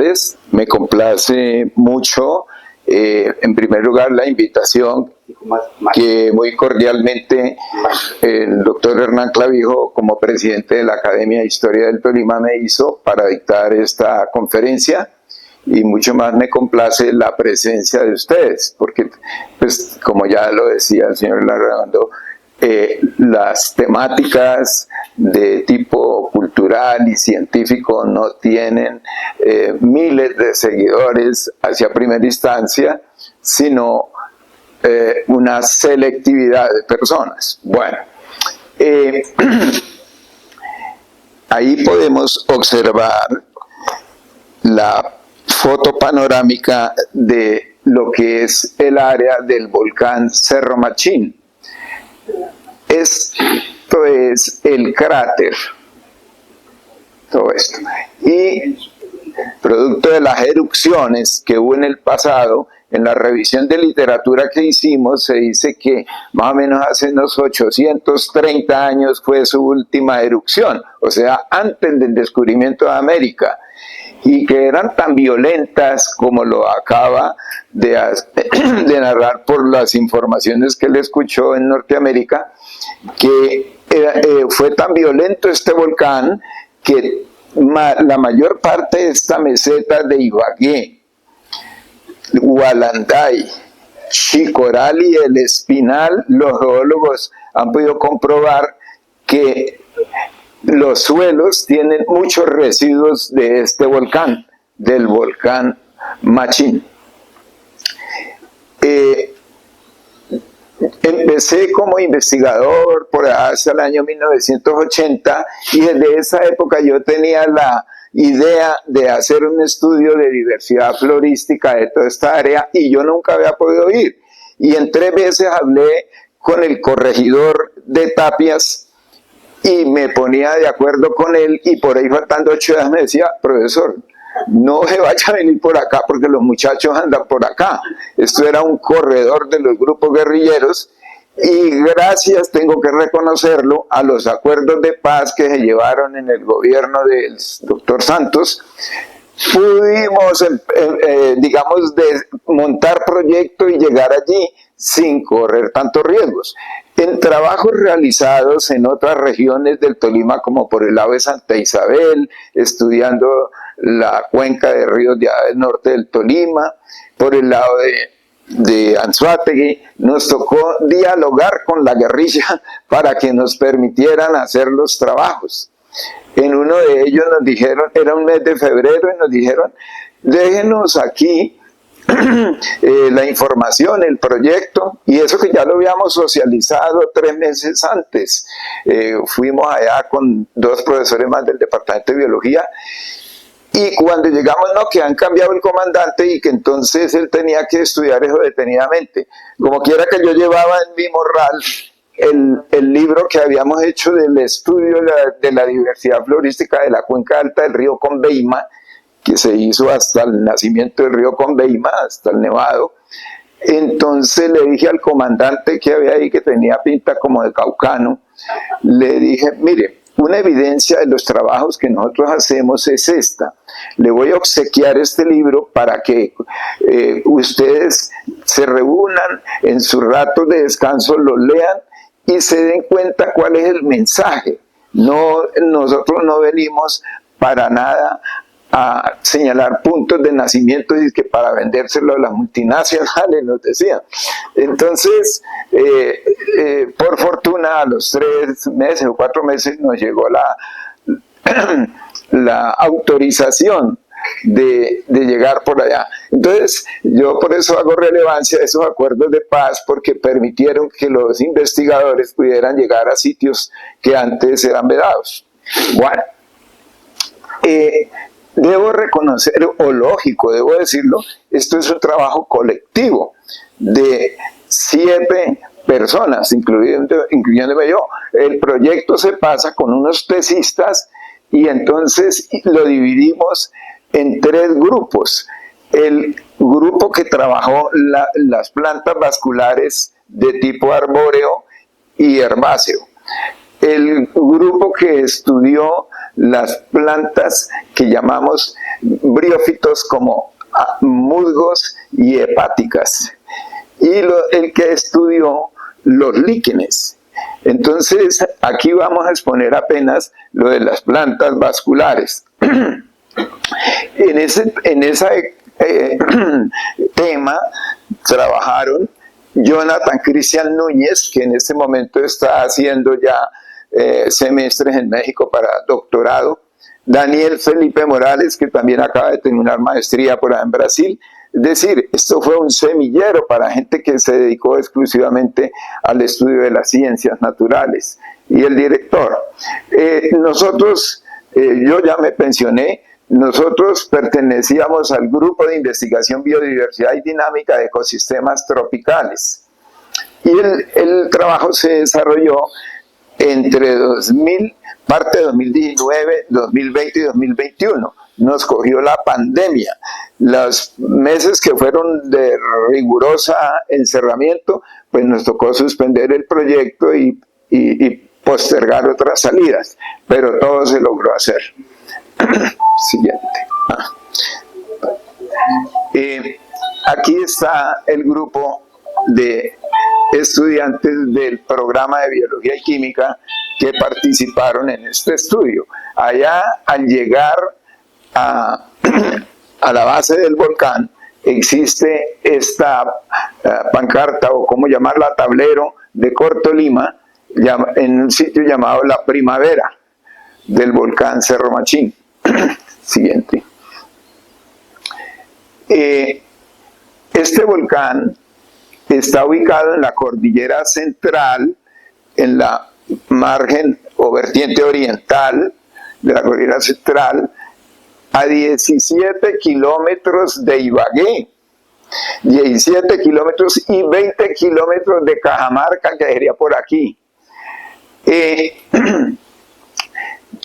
tardes. Me complace mucho, en primer lugar, la invitación que muy cordialmente el doctor Hernán Clavijo, como presidente de la Academia de Historia del Tolima, me hizo para dictar esta conferencia. Y mucho más me complace la presencia de ustedes, porque, pues, como ya lo decía el señor Larrando, las temáticas de tipo cultural y científico no tienen miles de seguidores hacia primera instancia, sino una selectividad de personas. Bueno, ahí podemos observar la foto panorámica de lo que es el área del volcán Cerro Machín. Esto es el cráter, todo esto. Y producto de las erupciones que hubo en el pasado, en la revisión de literatura que hicimos, se dice que más o menos hace unos 830 años fue su última erupción, o sea, antes del descubrimiento de América, y que eran tan violentas como lo acaba de narrar por las informaciones que él escuchó en Norteamérica, que fue tan violento este volcán que la mayor parte de esta meseta de Ibagué, Gualanday, Chicoral y El Espinal, los geólogos han podido comprobar que los suelos tienen muchos residuos de este volcán, del volcán Machín. Empecé como investigador por hacia el año 1980 y desde esa época yo tenía la idea de hacer un estudio de diversidad florística de toda esta área y yo nunca había podido ir. Y en 3 veces hablé con el corregidor de Tapias y me ponía de acuerdo con él, y por ahí faltando 8 días me decía: profesor, no se vaya a venir por acá porque los muchachos andan por acá. Esto era un corredor de los grupos guerrilleros, y gracias, tengo que reconocerlo, a los acuerdos de paz que se llevaron en el gobierno del doctor Santos, pudimos, digamos, montar proyecto y llegar allí sin correr tantos riesgos. En trabajos realizados en otras regiones del Tolima, como por el lado de Santa Isabel, estudiando la cuenca de ríos del norte del Tolima, por el lado de Anzoátegui, nos tocó dialogar con la guerrilla para que nos permitieran hacer los trabajos. En uno de ellos nos dijeron, era un mes de febrero, y nos dijeron: déjenos aquí la información, el proyecto, y eso que ya lo habíamos socializado 3 meses antes. Fuimos allá con 2 profesores más del departamento de biología, y cuando llegamos, no, que han cambiado el comandante y que entonces él tenía que estudiar eso detenidamente. Como quiera que yo llevaba en mi morral el libro que habíamos hecho del estudio de la diversidad florística de la cuenca alta del río Conveima, que se hizo hasta el nacimiento del río Conveima, hasta el Nevado. Entonces le dije al comandante que había ahí, que tenía pinta como de caucano, le dije: mire, una evidencia de los trabajos que nosotros hacemos es esta. Le voy a obsequiar este libro para que ustedes se reúnan en sus ratos de descanso, lo lean y se den cuenta cuál es el mensaje. No, nosotros no venimos para nada a señalar puntos de nacimiento y que para vendérselo a las multinacionales, nos decían. Entonces, por fortuna, a los 3 meses o 4 meses nos llegó la autorización de llegar por allá. Entonces, yo por eso hago relevancia a esos acuerdos de paz, porque permitieron que los investigadores pudieran llegar a sitios que antes eran vedados. Bueno, debo reconocer, o lógico, debo decirlo, esto es un trabajo colectivo de 7 personas, incluyéndome yo. El proyecto se pasa con unos tesistas y entonces lo dividimos en 3 grupos. El grupo que trabajó las plantas vasculares de tipo arbóreo y herbáceo. el grupo que estudió las plantas que llamamos briófitos como musgos y hepáticas, y el que estudió los líquenes. Entonces, aquí vamos a exponer apenas lo de las plantas vasculares. En ese tema trabajaron Jonathan Cristian Núñez, que en este momento está haciendo ya semestres en México para doctorado, Daniel Felipe Morales, que también acaba de terminar maestría por allá en Brasil. Es decir, esto fue un semillero para gente que se dedicó exclusivamente al estudio de las ciencias naturales. Y el director, nosotros, yo ya me pensioné, nosotros pertenecíamos al Grupo de Investigación Biodiversidad y Dinámica de Ecosistemas Tropicales. Y el trabajo se desarrolló entre parte de 2019, 2020 y 2021. Nos cogió la pandemia. Los meses que fueron de rigurosa encerramiento, pues nos tocó suspender el proyecto y postergar otras salidas, pero todo se logró hacer. Siguiente. Aquí está el grupo de estudiantes del programa de Biología y Química que participaron en este estudio. Allá, al llegar a la base del volcán, existe esta pancarta, o como llamarla, tablero de Cortolima, en un sitio llamado La Primavera del volcán Cerro Machín. Siguiente. Este volcán está ubicado en la cordillera central, en la margen o vertiente oriental de la cordillera central, a 17 kilómetros de Ibagué, 17 kilómetros y 20 kilómetros de Cajamarca, que sería por aquí.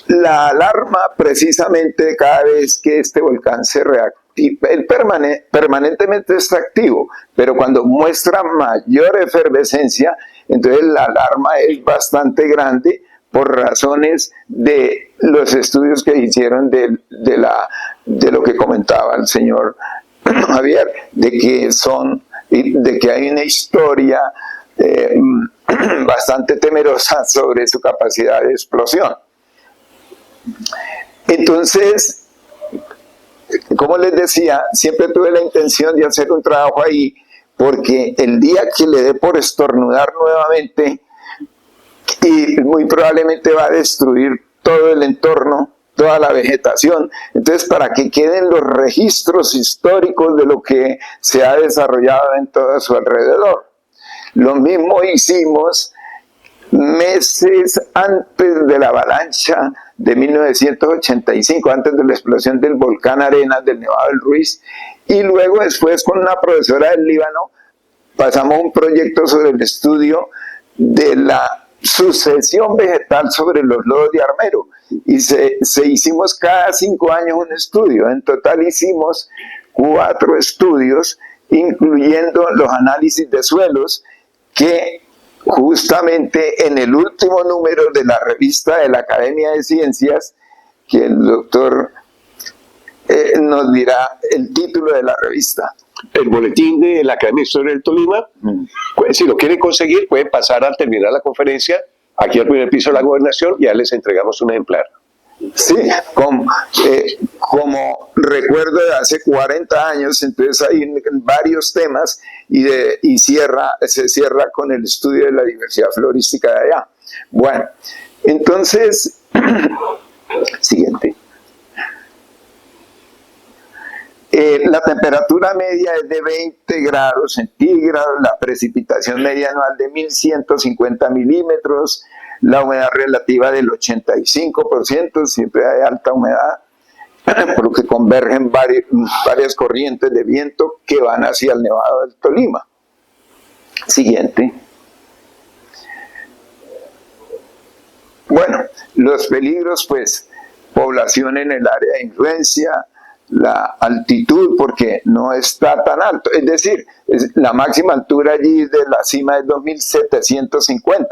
La alarma, precisamente, cada vez que este volcán se reactiva, él permanentemente está activo, pero cuando muestra mayor efervescencia, entonces la alarma es bastante grande por razones de los estudios que hicieron de lo que comentaba el señor Javier, de que hay una historia bastante temerosa sobre su capacidad de explosión. Entonces, como les decía, siempre tuve la intención de hacer un trabajo ahí, porque el día que le dé por estornudar nuevamente, y muy probablemente va a destruir todo el entorno, toda la vegetación, entonces para que queden los registros históricos de lo que se ha desarrollado en todo su alrededor. Lo mismo hicimos meses antes de la avalancha de 1985, antes de la explosión del volcán Arenas del Nevado del Ruiz, y luego después con una profesora del Líbano pasamos un proyecto sobre el estudio de la sucesión vegetal sobre los lodos de Armero, y hicimos cada 5 años un estudio. En total hicimos 4 estudios, incluyendo los análisis de suelos, que justamente en el último número de la revista de la Academia de Ciencias, que el doctor nos dirá el título de la revista. El boletín de la Academia de Historia del Tolima, pues, si lo quieren conseguir, pueden pasar al terminar la conferencia aquí al primer piso de la Gobernación y ya les entregamos un ejemplar. Sí, como recuerdo de hace 40 años, entonces hay varios temas y se cierra con el estudio de la diversidad florística de allá. Bueno, entonces, siguiente. La temperatura media es de 20 grados centígrados, la precipitación media anual de 1.150 milímetros, la humedad relativa del 85%, siempre hay alta humedad, por lo que convergen varias corrientes de viento que van hacia el Nevado del Tolima. Siguiente. Bueno, los peligros, pues, población en el área de influencia, la altitud, porque no está tan alto, es decir, la máxima altura allí de la cima es 2.750,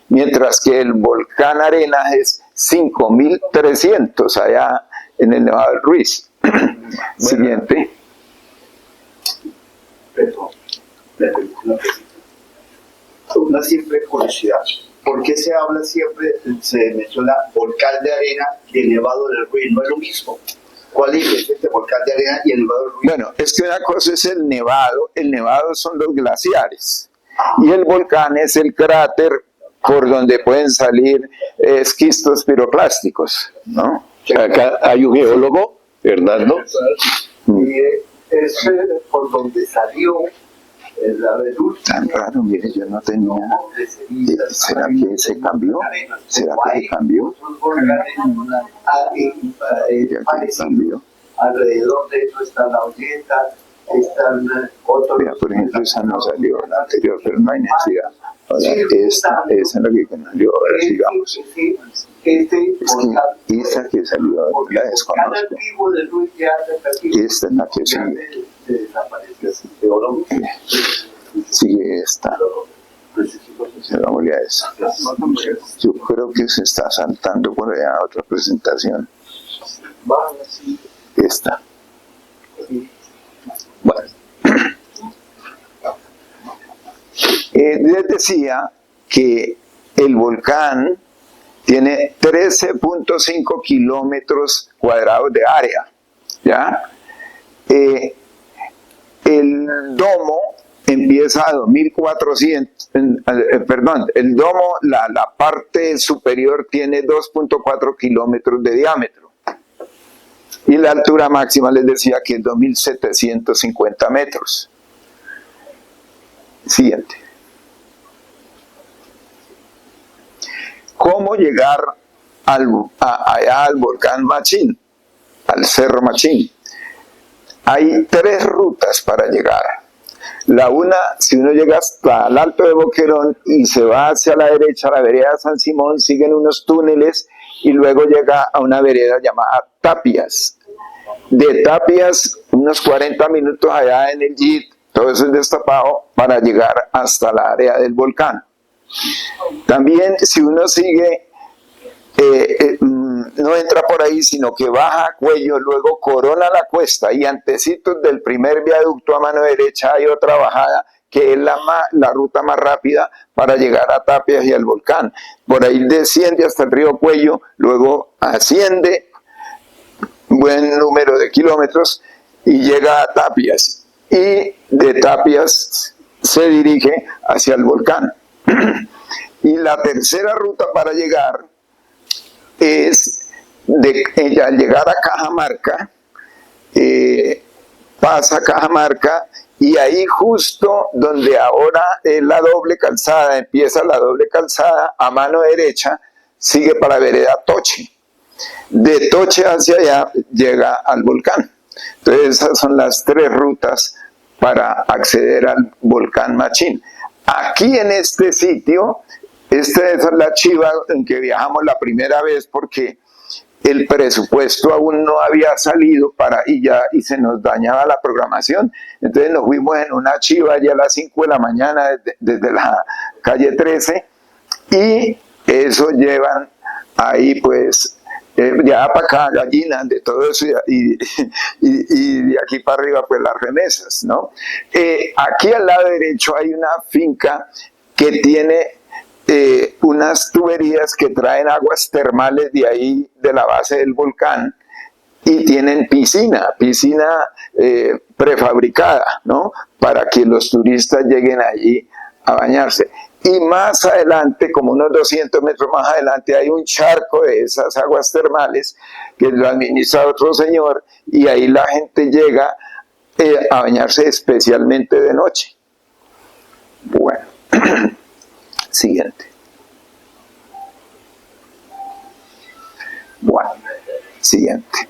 mientras que el volcán Arenas es 5.300 allá en el Nevado del Ruiz. Siguiente. Perdón, una simple curiosidad. ¿Por qué se habla siempre, se menciona volcán de arena y el Nevado del Ruiz? No es lo mismo. ¿Cuál es este volcán de arena y el Nevado del Ruiz? Bueno, es que una cosa es el nevado son los glaciares, y el volcán es el cráter por donde pueden salir esquistos piroclásticos, ¿no? Acá hay un geólogo, Hernando. Y es por donde salió la veluza. Tan raro, mire, yo no tenía. ¿Será que se cambió? ¿Será que se cambió? Cambió. Alrededor de eso está la olleta, están otros. Mira, por ejemplo, esa no salió en la anterior, pero no hay necesidad. Ahora, esta es la que salió, ahora sigamos. Esa que salió, la desconozco. Esta es la que sigue. Sigue esta. Hagámosle a esa. Yo creo que se está saltando por allá a otra presentación. Esta. Bueno. Les decía que el volcán tiene 13.5 kilómetros cuadrados de área, ¿ya? El domo empieza a 2.400, perdón, el domo, la parte superior tiene 2.4 kilómetros de diámetro. Y la altura máxima les decía que es 2.750 metros. Siguiente. ¿Cómo llegar allá al volcán Machín, al Cerro Machín? Hay 3 rutas para llegar. La una, si uno llega hasta el Alto de Boquerón y se va hacia la derecha, a la vereda de San Simón, siguen unos túneles y luego llega a una vereda llamada Tapias. De Tapias, unos 40 minutos allá en el JIT, todo eso es destapado para llegar hasta la área del volcán. También, si uno sigue, no entra por ahí, sino que baja a Cuello, luego corona la cuesta y antecitos del primer viaducto a mano derecha hay otra bajada que es la ruta más rápida para llegar a Tapias y al volcán. Por ahí desciende hasta el río Cuello, luego asciende buen número de kilómetros y llega a Tapias. Y de Tapias se dirige hacia el volcán. Y la tercera ruta para llegar es al llegar a Cajamarca, pasa a Cajamarca y ahí justo donde ahora es la doble calzada, empieza la doble calzada a mano derecha, sigue para vereda Toche. De Toche hacia allá llega al volcán. Entonces esas son las 3 rutas para acceder al volcán Machín. Aquí en este sitio, esta es la chiva en que viajamos la primera vez porque el presupuesto aún no había salido y se nos dañaba la programación. Entonces nos fuimos en una chiva ya a las 5 de la mañana desde la calle 13 y eso llevan ahí pues ya para acá gallinas de todo eso y de aquí para arriba pues las remesas, ¿no? Aquí al lado derecho hay una finca que tiene unas tuberías que traen aguas termales de ahí de la base del volcán y tienen piscina prefabricada, ¿no? Para que los turistas lleguen allí a bañarse. Y más adelante, como unos 200 metros más adelante, hay un charco de esas aguas termales que lo administra otro señor y ahí la gente llega a bañarse especialmente de noche. Bueno, siguiente. Bueno, siguiente.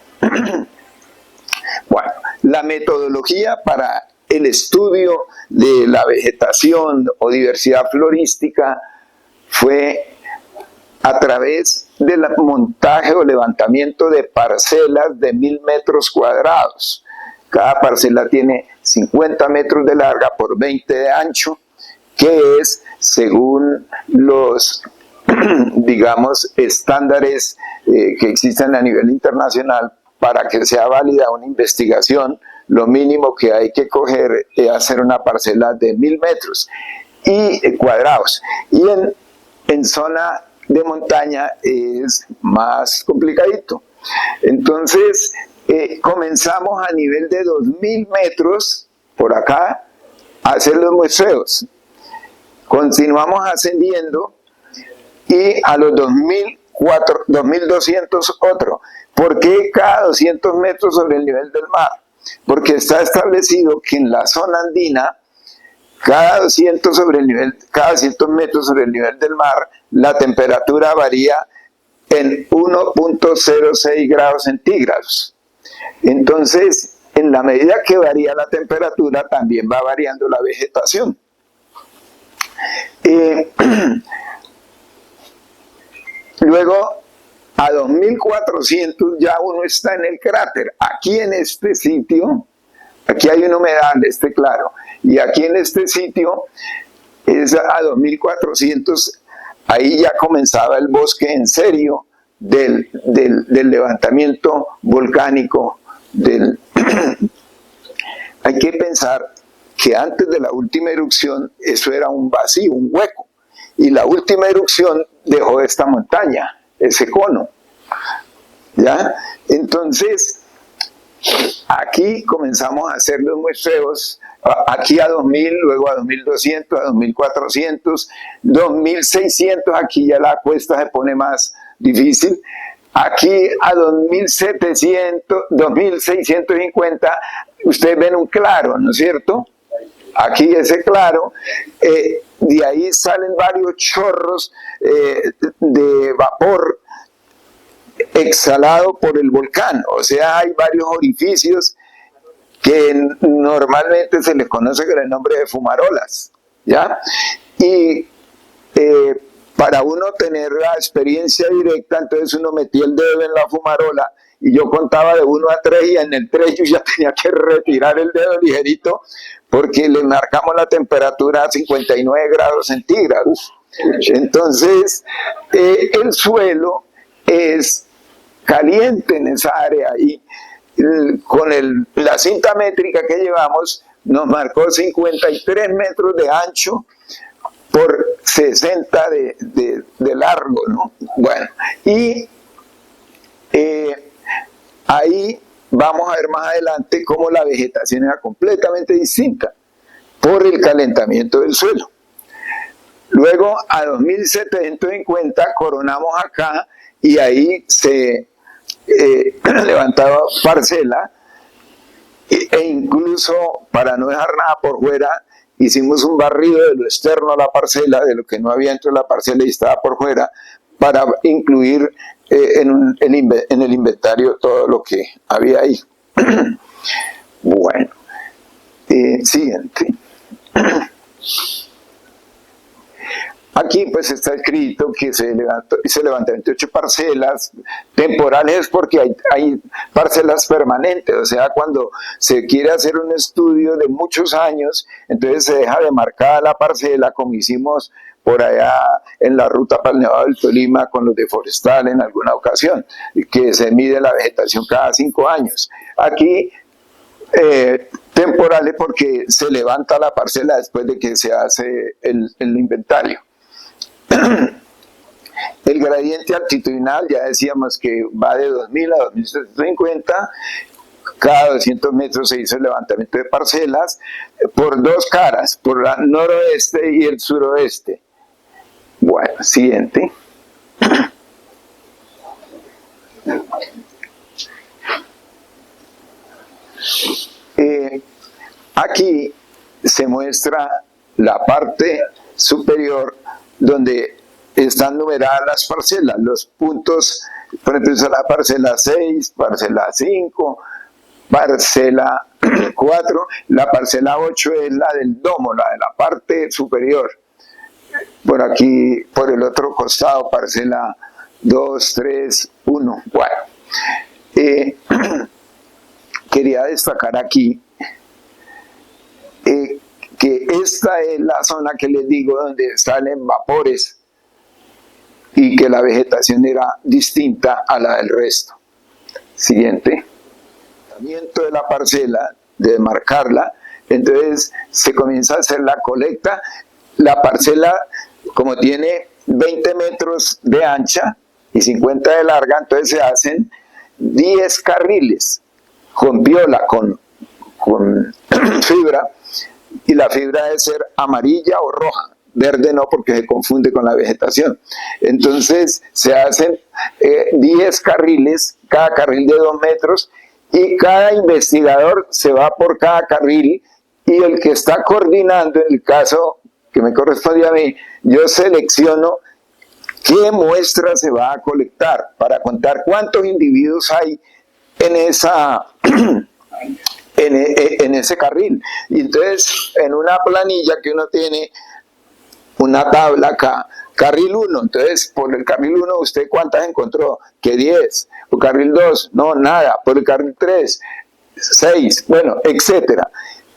Bueno, la metodología para el estudio de la vegetación o diversidad florística fue a través del montaje o levantamiento de parcelas de 1000 metros cuadrados. Cada parcela tiene 50 metros de larga por 20 de ancho, que es según los, digamos, estándares que existen a nivel internacional. Para que sea válida una investigación, lo mínimo que hay que coger es hacer una parcela de 1000 metros cuadrados. Y en zona de montaña es más complicadito. Entonces, comenzamos a nivel de 2000 metros, por acá, a hacer los muestreos. Continuamos ascendiendo y a los 2200 otro. ¿Por qué cada 200 metros sobre el nivel del mar? Porque está establecido que en la zona andina, cada 200 metros sobre el nivel del mar, la temperatura varía en 1.06 grados centígrados. Entonces, en la medida que varía la temperatura, también va variando la vegetación. Luego, a 2400 ya uno está en el cráter. Aquí en este sitio, aquí hay una humedad, claro, y aquí en este sitio es a 2400, ahí ya comenzaba el bosque en serio del levantamiento volcánico. Hay que pensar que antes de la última erupción eso era un vacío, un hueco, y la última erupción dejó esta montaña, ese cono, ¿ya? Entonces, aquí comenzamos a hacer los muestreos, aquí a 2000, luego a 2200, a 2400, 2600, aquí ya la cuesta se pone más difícil, aquí a 2700, 2650, ustedes ven un claro, ¿no es cierto? Aquí ese claro, de ahí salen varios chorros de vapor exhalado por el volcán, o sea, hay varios orificios que normalmente se les conoce con el nombre de fumarolas, ¿ya? Y para uno tener la experiencia directa, entonces uno metía el dedo en la fumarola y yo contaba de 1 a 3 y en el 3 yo ya tenía que retirar el dedo ligerito porque le marcamos la temperatura a 59 grados centígrados. Entonces, el suelo es caliente en esa área y con la cinta métrica que llevamos nos marcó 53 metros de ancho por 60 de largo, ¿no? Bueno, y ahí vamos a ver más adelante cómo la vegetación era completamente distinta por el calentamiento del suelo. Luego a 2750 coronamos acá y ahí se levantaba parcela e incluso para no dejar nada por fuera hicimos un barrido de lo externo a la parcela, de lo que no había dentro de la parcela y estaba por fuera, para incluir en el inventario todo lo que había ahí. Bueno, siguiente. Aquí pues está escrito que se levanta 28 parcelas temporales porque hay parcelas permanentes, o sea, cuando se quiere hacer un estudio de muchos años, entonces se deja demarcada la parcela como hicimos por allá en la ruta para el Nevado del Tolima con los de Forestal en alguna ocasión, que se mide la vegetación cada 5 años. Aquí temporales porque se levanta la parcela después de que se hace el inventario. El gradiente altitudinal, ya decíamos que va de 2000 a 2750, cada 200 metros se hizo el levantamiento de parcelas por 2 caras, por la noroeste y el suroeste. Bueno, siguiente. Aquí se muestra la parte superior donde están numeradas las parcelas, los puntos, por ejemplo, la parcela 6, parcela 5, parcela 4, la parcela 8 es la del domo, la de la parte superior. Por aquí, por el otro costado, parcela 2, 3, 1. Bueno, quería destacar aquí que esta es la zona que les digo donde salen vapores y que la vegetación era distinta a la del resto. Siguiente. Tratamiento de la parcela, de marcarla, entonces se comienza a hacer la colecta. La parcela, como tiene 20 metros de ancha y 50 de larga, entonces se hacen 10 carriles con viola, con fibra, y la fibra debe ser amarilla o roja, verde no porque se confunde con la vegetación. Entonces se hacen 10 carriles, cada carril de 2 metros, y cada investigador se va por cada carril, y el que está coordinando, en el caso que me corresponde a mí, yo selecciono qué muestra se va a colectar para contar cuántos individuos hay en ese carril. Y entonces en una planilla que uno tiene, una tabla acá, carril 1, entonces por el carril 1 usted cuántas encontró, que 10, por carril 2, no, nada, por el carril 3, 6, bueno, etcétera.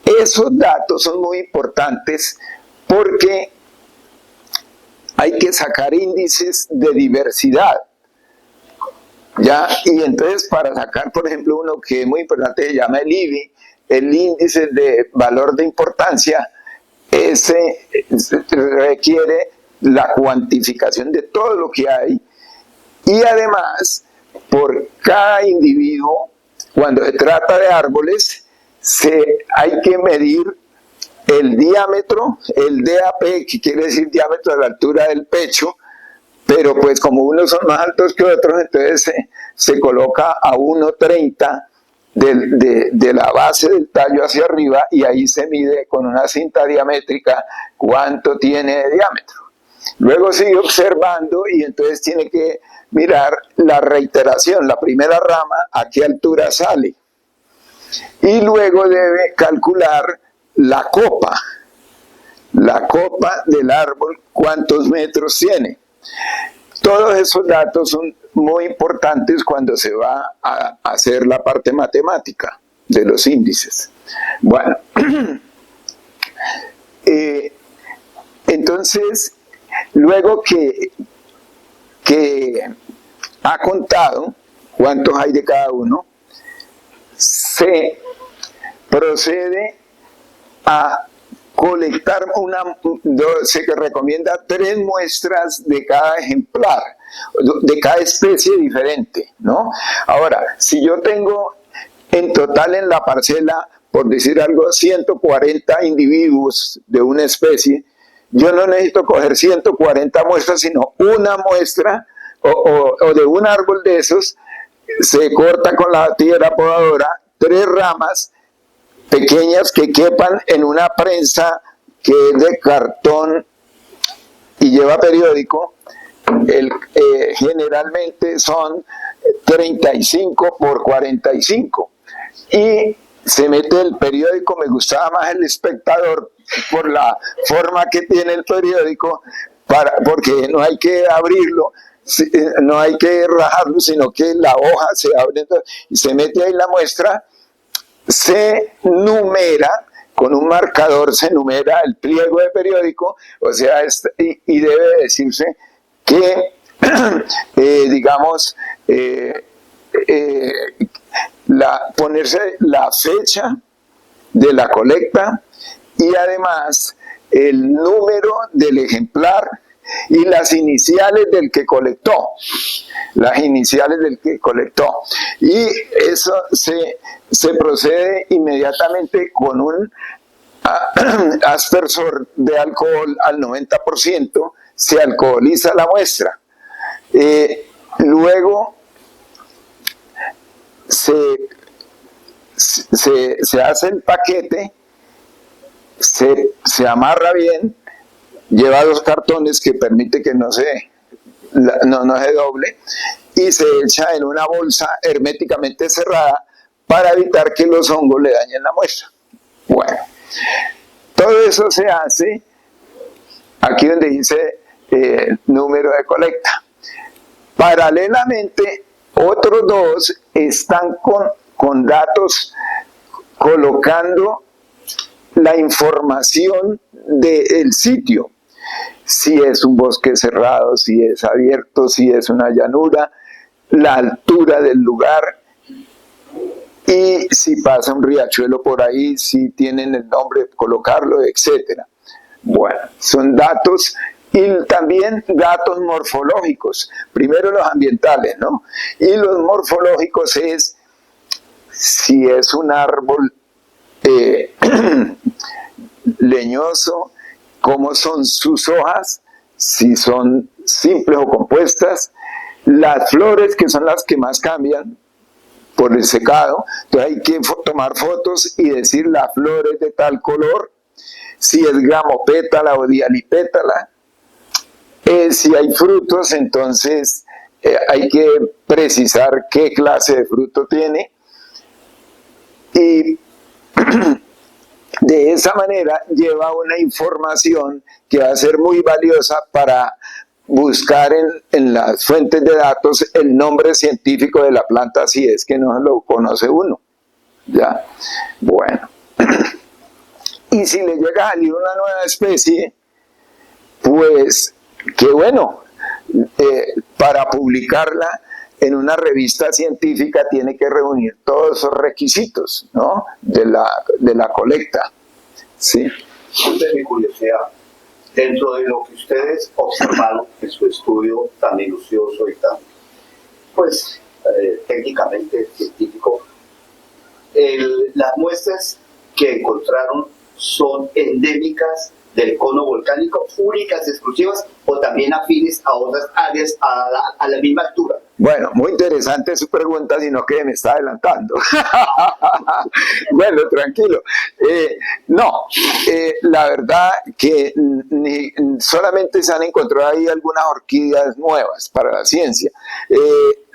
Esos datos son muy importantes porque hay que sacar índices de diversidad, ¿ya? Y entonces para sacar, por ejemplo, uno que es muy importante, se llama el IBI, el índice de valor de importancia, ese requiere la cuantificación de todo lo que hay, y además, por cada individuo, cuando se trata de árboles, hay que medir el diámetro, el DAP, que quiere decir diámetro a la altura del pecho, pero pues como unos son más altos que otros, entonces se coloca a 1,30 de la base del tallo hacia arriba, y ahí se mide con una cinta diamétrica cuánto tiene de diámetro. Luego sigue observando y entonces tiene que mirar la reiteración, la primera rama, a qué altura sale. Y luego debe calcular la copa del árbol, cuántos metros tiene. Todos esos datos son muy importantes cuando se va a hacer la parte matemática de los índices. Bueno, entonces, luego que ha contado cuántos hay de cada uno, se procede a colectar se recomienda 3 muestras de cada ejemplar, de cada especie diferente, ¿no? Ahora, si yo tengo en total en la parcela, por decir algo, 140 individuos de una especie, yo no necesito coger 140 muestras, sino una muestra o de un árbol de esos, se corta con la tijera podadora 3 ramas pequeñas que quepan en una prensa que es de cartón y lleva periódico. Generalmente son 35 por 45, y se mete el periódico. Me gustaba más El Espectador por la forma que tiene el periódico, porque no hay que abrirlo, no hay que rajarlo, sino que la hoja se abre y se mete ahí la muestra. Se numera, con un marcador se numera el pliego de periódico, o sea, y debe decirse que, digamos, ponerse la fecha de la colecta, y además el número del ejemplar y las iniciales del que colectó. Y eso se procede inmediatamente con un aspersor de alcohol al 90%, se alcoholiza la muestra. Luego se hace el paquete, se amarra bien, lleva 2 cartones que permite que no se doble, y se echa en una bolsa herméticamente cerrada para evitar que los hongos le dañen la muestra. Bueno, todo eso se hace aquí donde dice número de colecta. Paralelamente, otros 2 están con datos colocando la información del sitio. Si es un bosque cerrado, si es abierto, si es una llanura, la altura del lugar y si pasa un riachuelo por ahí, si tienen el nombre, colocarlo, etcétera. Bueno, son datos y también datos morfológicos. Primero los ambientales, ¿no? Y los morfológicos es si es un árbol leñoso, cómo son sus hojas, si son simples o compuestas, las flores que son las que más cambian por el secado, entonces hay que tomar fotos y decir la flor es de tal color, si es gramopétala o dialipétala, si hay frutos, entonces hay que precisar qué clase de fruto tiene, y de esa manera lleva una información que va a ser muy valiosa para buscar en las fuentes de datos el nombre científico de la planta si es que no lo conoce uno. ¿Ya? Bueno. Y si le llega a salir una nueva especie, pues qué bueno. Para publicarla en una revista científica tiene que reunir todos esos requisitos, ¿no? de la colecta. ¿Sí? De mi curiosidad, dentro de lo que ustedes observaron en su estudio tan minucioso y tan, pues, técnicamente científico, las muestras que encontraron son endémicas del cono volcánico, únicas, exclusivas, o también afines a otras áreas a la misma altura. Bueno, muy interesante su pregunta, sino que me está adelantando. Bueno, tranquilo. La verdad que solamente se han encontrado ahí algunas orquídeas nuevas para la ciencia.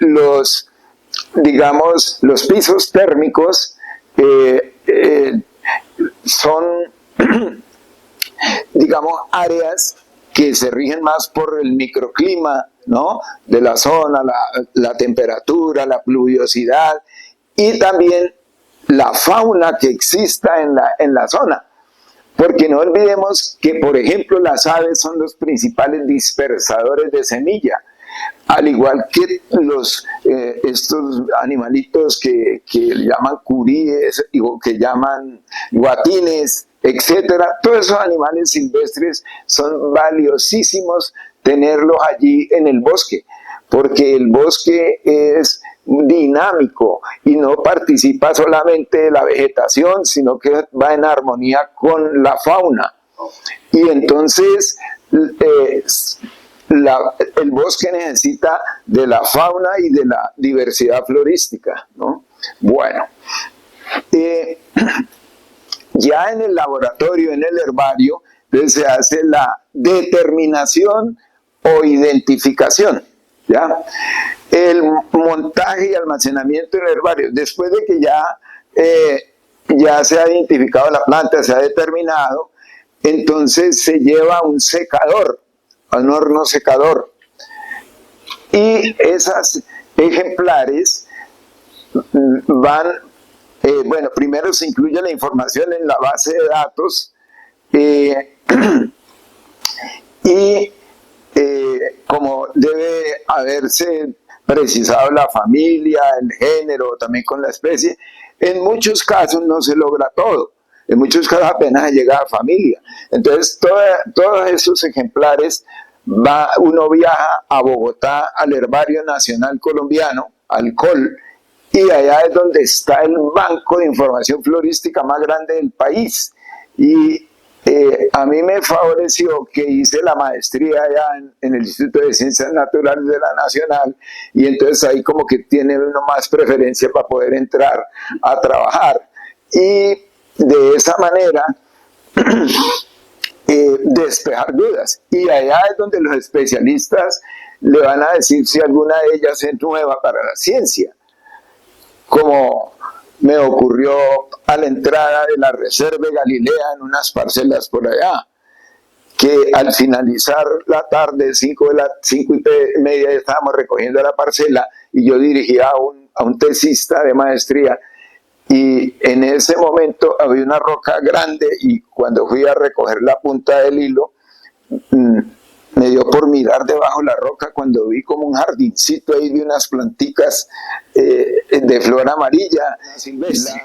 Los pisos térmicos son áreas que se rigen más por el microclima, ¿no? De la zona, la temperatura, la pluviosidad y también la fauna que exista en la zona. Porque no olvidemos que, por ejemplo, las aves son los principales dispersadores de semilla, al igual que estos animalitos que llaman curíes o que llaman guatines, etcétera. Todos esos animales silvestres son valiosísimos tenerlos allí en el bosque, porque el bosque es dinámico y no participa solamente de la vegetación, sino que va en armonía con la fauna. Y entonces el bosque necesita de la fauna y de la diversidad florística, ¿no? Bueno, ya en el laboratorio, en el herbario, entonces se hace la determinación o identificación, ¿ya? El montaje y almacenamiento en el herbario, después de que ya se ha identificado la planta, se ha determinado, entonces se lleva a un secador, a un horno secador, y esas ejemplares van, primero se incluye la información en la base de datos, y como debe haberse precisado la familia, el género, también con la especie, en muchos casos no se logra todo, en muchos casos apenas llega a familia. Entonces todos esos ejemplares, uno viaja a Bogotá, al Herbario Nacional Colombiano, al COL, y allá es donde está el banco de información florística más grande del país. Y a mí me favoreció que hice la maestría allá en el Instituto de Ciencias Naturales de la Nacional, y entonces ahí como que tiene uno más preferencia para poder entrar a trabajar. Y de esa manera despejar dudas. Y allá es donde los especialistas le van a decir si alguna de ellas es nueva para la ciencia. Como me ocurrió a la entrada de la Reserva Galilea en unas parcelas por allá, que al finalizar la tarde, 5:30, estábamos recogiendo la parcela y yo dirigía a un tesista de maestría, y en ese momento había una roca grande y cuando fui a recoger la punta del hilo, me dio por mirar debajo de la roca cuando vi como un jardincito ahí de unas planticas de flor amarilla silvestre.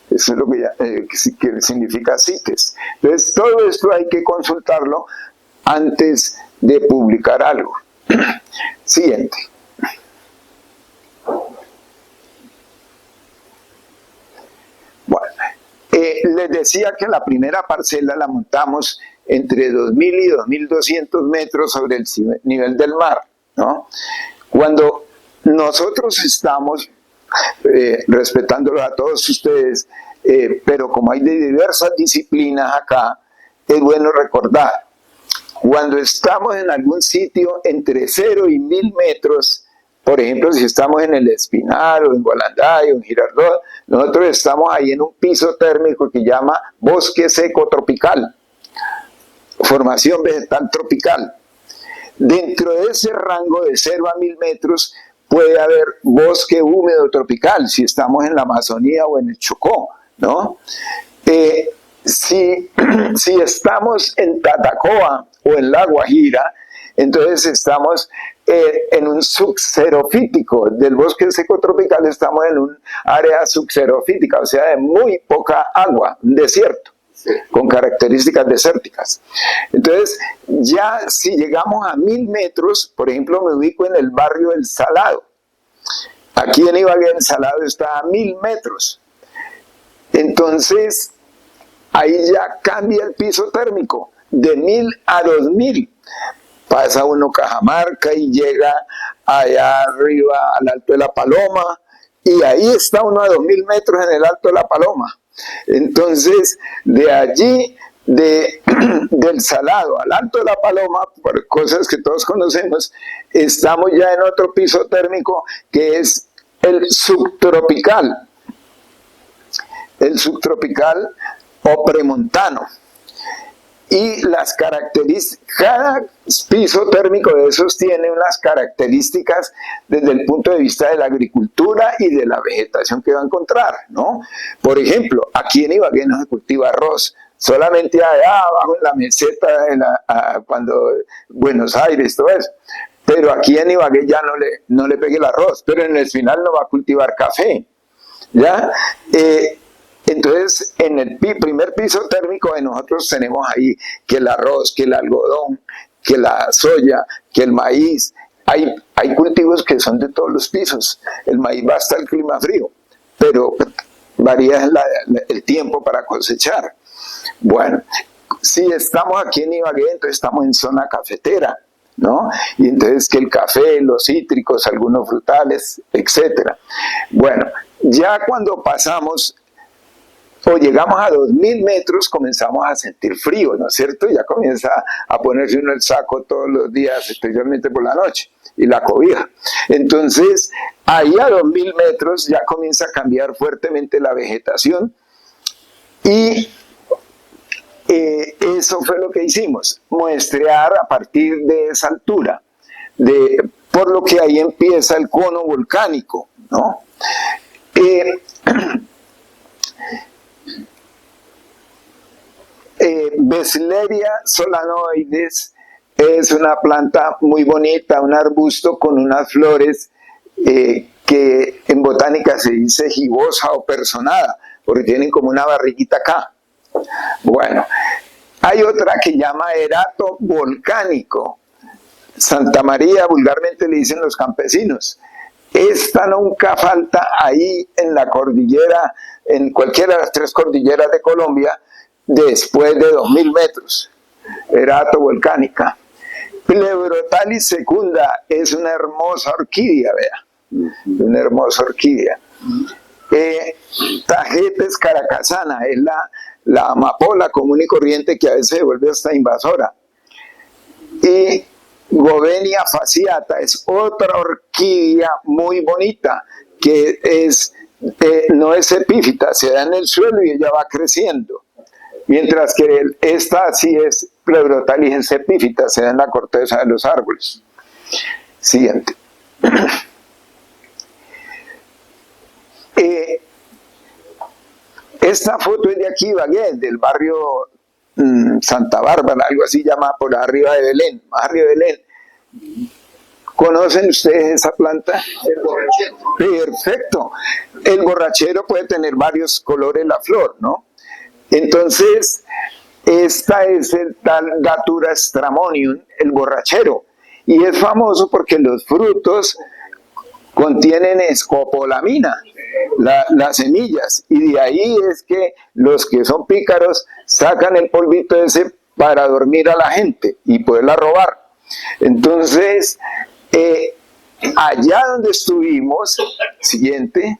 Eso es lo que significa CITES. Entonces, todo esto hay que consultarlo antes de publicar algo. Siguiente. Bueno, les decía que la primera parcela la montamos entre 2.000 y 2.200 metros sobre el nivel del mar, ¿no? Cuando nosotros estamos, respetándolo a todos ustedes, pero como hay de diversas disciplinas acá, es bueno recordar, cuando estamos en algún sitio entre 0 y 1.000 metros, por ejemplo, si estamos en el Espinal o en Gualanday o en Girardot, nosotros estamos ahí en un piso térmico que llama bosque seco tropical, formación vegetal tropical. Dentro de ese rango de 0 a 1.000 metros puede haber bosque húmedo tropical, si estamos en la Amazonía o en el Chocó, ¿no? Si estamos en Tatacoa o en La Guajira, entonces estamos en un subxerofítico del bosque seco tropical, estamos en un área subxerofítica, o sea, de muy poca agua, un desierto, con características desérticas. Entonces, ya si llegamos a 1.000 metros, por ejemplo, me ubico en el barrio El Salado. Aquí en Ibagué el Salado está a 1.000 metros. Entonces, ahí ya cambia el piso térmico, de 1.000 a 2.000. Pasa uno Cajamarca y llega allá arriba al Alto de la Paloma, y ahí está uno a 2.000 metros en el Alto de la Paloma. Entonces, de allí, del Salado al Alto de la Paloma, por cosas que todos conocemos, estamos ya en otro piso térmico que es el subtropical. El subtropical o premontano. Y las características, cada piso térmico de esos tiene unas características desde el punto de vista de la agricultura y de la vegetación que va a encontrar, ¿no? Por ejemplo, aquí en Ibagué no se cultiva arroz, solamente allá abajo en la meseta, cuando Buenos Aires, todo eso. Pero aquí en Ibagué ya no le pegue el arroz, pero en el final no va a cultivar café, ¿ya? Entonces, en el primer piso térmico de nosotros tenemos ahí que el arroz, que el algodón, que la soya, que el maíz. Hay cultivos que son de todos los pisos. El maíz va hasta el clima frío, pero varía el tiempo para cosechar. Bueno, si estamos aquí en Ibagué, entonces estamos en zona cafetera, ¿no? Y entonces que el café, los cítricos, algunos frutales, etc. Bueno, ya cuando pasamos o llegamos a 2.000 metros, comenzamos a sentir frío, ¿no es cierto? Ya comienza a ponerse uno el saco todos los días, especialmente por la noche, y la cobija. Entonces, ahí a 2.000 metros ya comienza a cambiar fuertemente la vegetación, y eso fue lo que hicimos, muestrear a partir de esa altura, por lo que ahí empieza el cono volcánico, ¿no? Bessleria solanoides es una planta muy bonita, un arbusto con unas flores que en botánica se dice gibosa o personada, porque tienen como una barriguita acá. Bueno, hay otra que llama erato volcánico. Santa María vulgarmente le dicen los campesinos. Esta nunca falta ahí en la cordillera, en cualquiera de las 3 cordilleras de Colombia, después de 2.000 metros, erato volcánica. Pleurotalis secunda es una hermosa orquídea, vea, una hermosa orquídea. Tagetes caracasana es la amapola común y corriente que a veces se vuelve hasta invasora. Y Govenia fasciata es otra orquídea muy bonita que no es epífita, se da en el suelo y ella va creciendo. Mientras que esta sí es Pleurotalis epífita, se da en la corteza de los árboles. Siguiente. Esta foto es de aquí, Ibagué, del barrio Santa Bárbara, algo así llamada, por arriba de Belén, más arriba de Belén. ¿Conocen ustedes esa planta? El borrachero. Perfecto. El borrachero puede tener varios colores la flor, ¿no? Entonces, esta es el tal Datura stramonium, el borrachero. Y es famoso porque los frutos contienen escopolamina, las semillas. Y de ahí es que los que son pícaros sacan el polvito ese para dormir a la gente y poderla robar. Entonces, allá donde estuvimos, siguiente.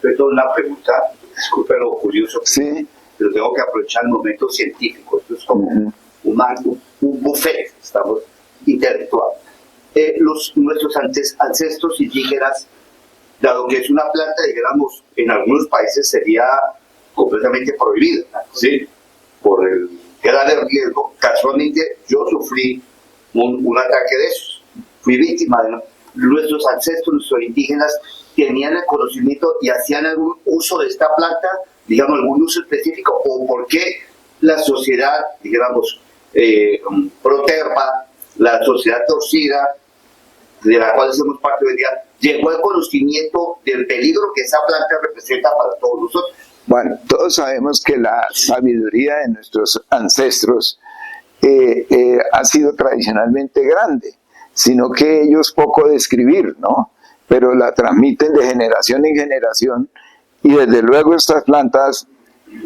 Perdón, una pregunta, disculpe lo curioso, Sí. pero tengo que aprovechar el momento científico. Esto es como un buffet, estamos intelectual. Nuestros ancestros indígenas, dado que es una planta, digamos, en algunos países sería completamente prohibida, ¿sí? Por el gran riesgo. Casualmente yo sufrí un ataque de esos, fui víctima de nuestros ancestros, nuestros indígenas, tenían el conocimiento y hacían algún uso de esta planta, digamos, algún uso específico, o por qué la sociedad, digamos, proterva, la sociedad torcida, de la cual somos parte hoy día, llegó al conocimiento del peligro que esa planta representa para todos nosotros. Bueno, todos sabemos que la sabiduría de nuestros ancestros ha sido tradicionalmente grande, sino que ellos poco de escribir, ¿no? Pero la transmiten de generación en generación, y desde luego estas plantas,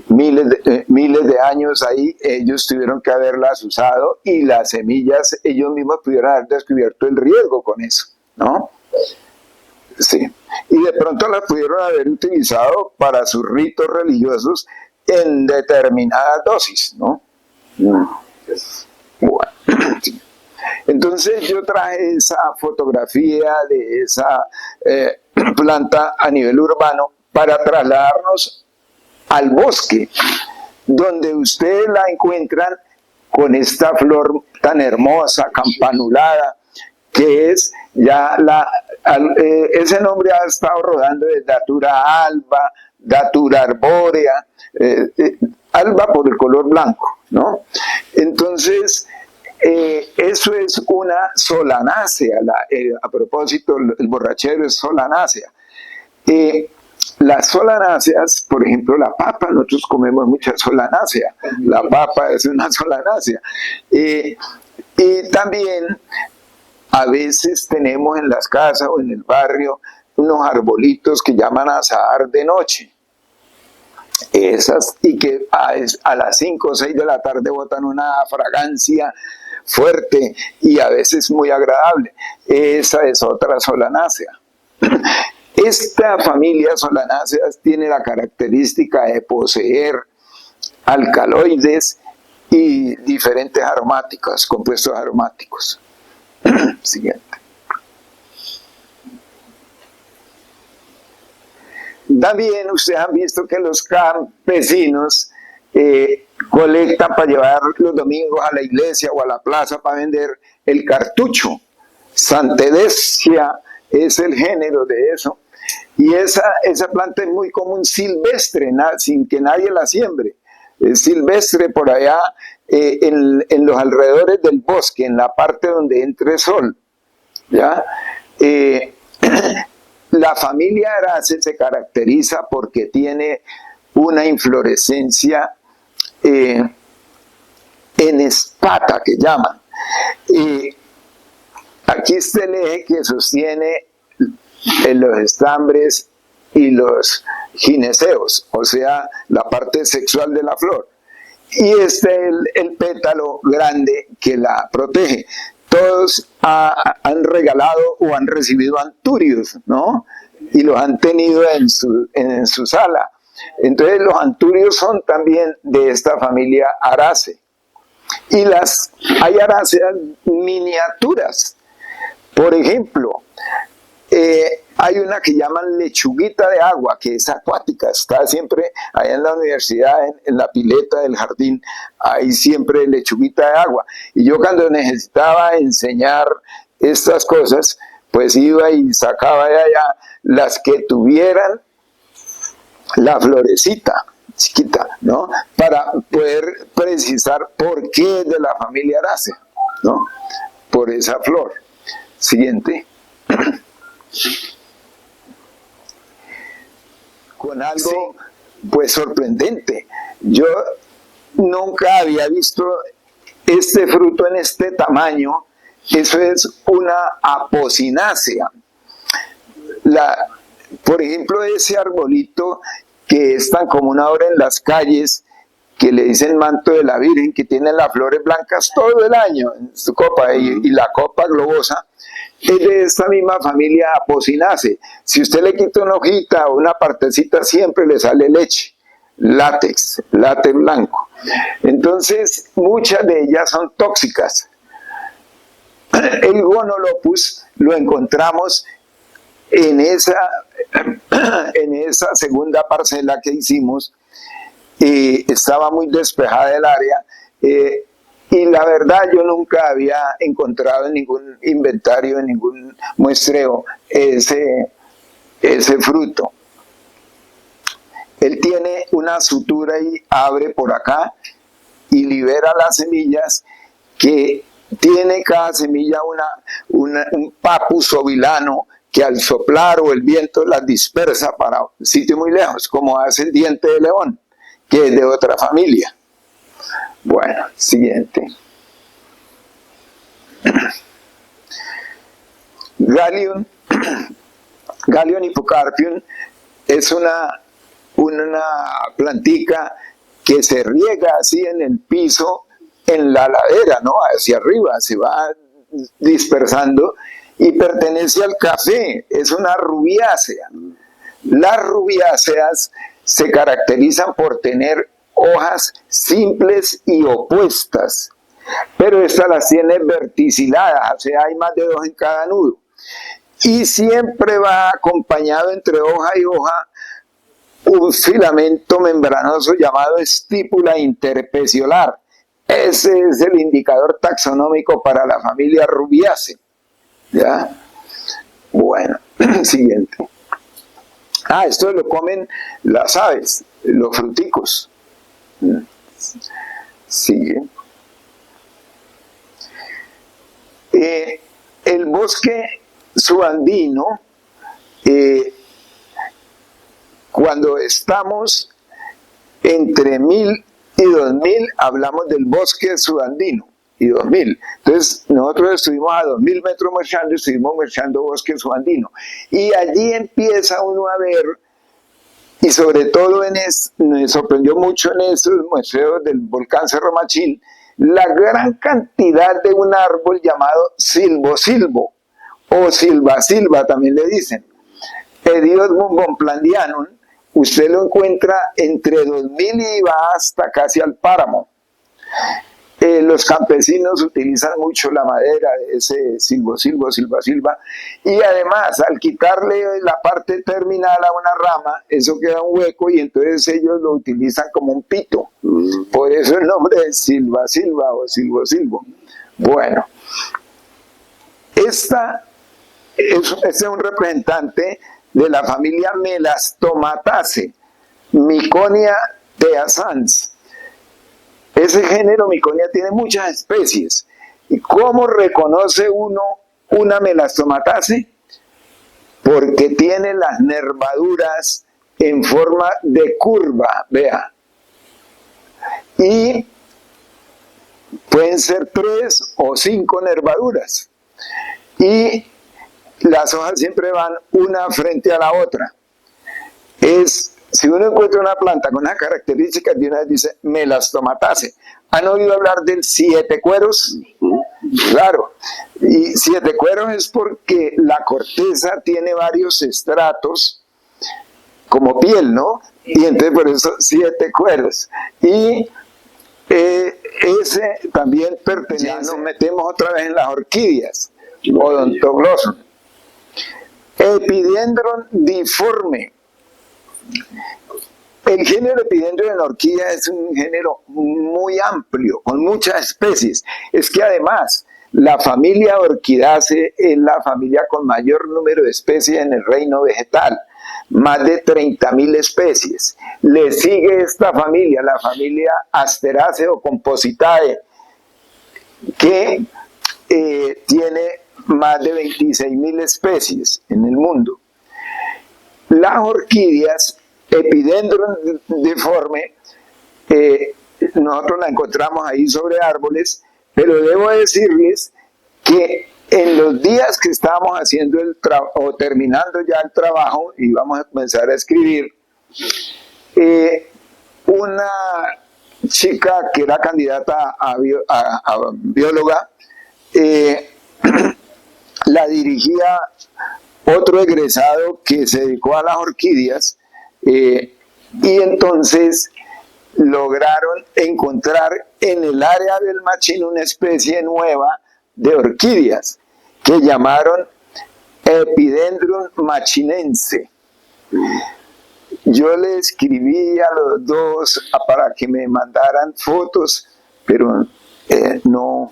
miles de años ahí, ellos tuvieron que haberlas usado, y las semillas ellos mismos pudieron haber descubierto el riesgo con eso, ¿no? Sí. Y de pronto las pudieron haber utilizado para sus ritos religiosos en determinadas dosis, ¿no? Bueno. Entonces yo traje esa fotografía de esa planta a nivel urbano para trasladarnos al bosque, donde ustedes la encuentran con esta flor tan hermosa, campanulada, que es ya ese nombre ha estado rodando de Datura alba, Datura arbórea, alba por el color blanco, ¿no? Entonces, eso es una solanácea, a propósito, el borrachero es solanácea. Las solanáceas, por ejemplo, la papa, nosotros comemos mucha solanácea, la papa es una solanácea. Y también a veces tenemos en las casas o en el barrio unos arbolitos que llaman azahar de noche. Y que a las 5 o 6 de la tarde botan una fragancia fuerte y a veces muy agradable. Esa es otra solanácea. Esta familia solanáceas tiene la característica de poseer alcaloides y diferentes aromáticos, compuestos aromáticos. Siguiente. También ustedes han visto que los campesinos colectan para llevar los domingos a la iglesia o a la plaza para vender el cartucho. Santedecia es el género de eso. Y esa planta es muy común silvestre, sin que nadie la siembre. Es silvestre por allá en los alrededores del bosque, en la parte donde entre sol. ¿Ya? La familia Arace se caracteriza porque tiene una inflorescencia en espata, que llaman. Aquí está el eje que sostiene los estambres y los gineceos, o sea, la parte sexual de la flor. Y este es el pétalo grande que la protege. Todos han regalado o han recibido anturios, ¿no? Y los han tenido en su sala. Entonces los anturios son también de esta familia Arace. Y hay aráceas miniaturas. Por ejemplo, hay una que llaman lechuguita de agua, que es acuática, está siempre allá en la universidad, en la pileta del jardín, hay siempre lechuguita de agua. Y yo cuando necesitaba enseñar estas cosas, pues iba y sacaba de allá las que tuvieran la florecita, chiquita, ¿no? Para poder precisar por qué es de la familia Arácea, ¿no? Por esa flor. Siguiente. Con algo, pues, sorprendente. Yo nunca había visto este fruto en este tamaño. Eso es una apocinácea. Por ejemplo, ese arbolito que es tan común ahora en las calles, que le dicen manto de la Virgen, que tiene las flores blancas todo el año en su copa, y la copa globosa, es de esta misma familia apocinácea. Si usted le quita una hojita o una partecita, siempre le sale leche, látex blanco. Entonces, muchas de ellas son tóxicas. El Gonolopus lo encontramos en esa segunda parcela que hicimos. Estaba muy despejada el área, y la verdad yo nunca había encontrado en ningún inventario, en ningún muestreo, ese fruto. Él tiene una sutura y abre por acá y libera las semillas, que tiene cada semilla un papus ovilano que al soplar o el viento las dispersa para un sitio muy lejos, como hace el diente de león, que es de otra familia. Bueno, siguiente. Galium hipocarpium es una plantica que se riega así en el piso, en la ladera, ¿no? Hacia arriba, se va dispersando, y pertenece al café, es una rubiácea. Las rubiáceas se caracterizan por tener hojas simples y opuestas, pero estas las tiene verticiladas, o sea, hay más de 2 en cada nudo, y siempre va acompañado entre hoja y hoja un filamento membranoso llamado estípula interpeciolar. Ese es el indicador taxonómico para la familia Rubiaceae. ¿Ya? Bueno, siguiente. Esto lo comen las aves, los fruticos. Sigue. El bosque subandino, cuando estamos entre 1000 y 2000, hablamos del bosque subandino, y 2000. Entonces, nosotros estuvimos a 2000 metros marchando, estuvimos marchando bosque subandino. Y allí empieza uno a ver, y sobre todo me sorprendió mucho en esos muestreos del volcán Cerro Machín, la gran cantidad de un árbol llamado silvo, o silva también le dicen. Ediodum bonplandianum, usted lo encuentra entre 2000 y va hasta casi al páramo. Los campesinos utilizan mucho la madera de ese silva, y además al quitarle la parte terminal a una rama, eso queda un hueco, y entonces ellos lo utilizan como un pito. Por eso el nombre es silva o silvo. Bueno, este es un representante de la familia Melastomataceae, Miconia theasans. Ese género Miconia tiene muchas especies. ¿Y cómo reconoce uno una Melastomataceae? Porque tiene las nervaduras en forma de curva, vea. Y pueden ser 3 o 5 nervaduras. Y las hojas siempre van una frente a la otra. Si uno encuentra una planta con esas características, de una vez dice Melastomataceae. ¿Han oído hablar del 7 cueros? Claro. Y 7 cueros es porque la corteza tiene varios estratos, como piel, ¿no? Y entonces por eso 7 cueros. Y ese también pertenece. Ya nos metemos otra vez en las orquídeas, Odontoglossum. Epidendron difforme. El género Epidendron en orquídea es un género muy amplio, con muchas especies. Es que además la familia Orchidaceae es la familia con mayor número de especies en el reino vegetal. más de 30.000 especies. Le sigue esta familia, la familia Asteraceae o Compositae, que tiene más de 26.000 especies en el mundo. Las orquídeas, Epidendron deforme, nosotros la encontramos ahí sobre árboles, pero debo decirles que en los días que estábamos haciendo o terminando ya el trabajo y vamos a comenzar a escribir, una chica que era candidata a bióloga, la dirigía otro egresado que se dedicó a las orquídeas, y entonces lograron encontrar en el área del Machín una especie nueva de orquídeas que llamaron Epidendrum machinense. Yo le escribí a los dos para que me mandaran fotos, pero no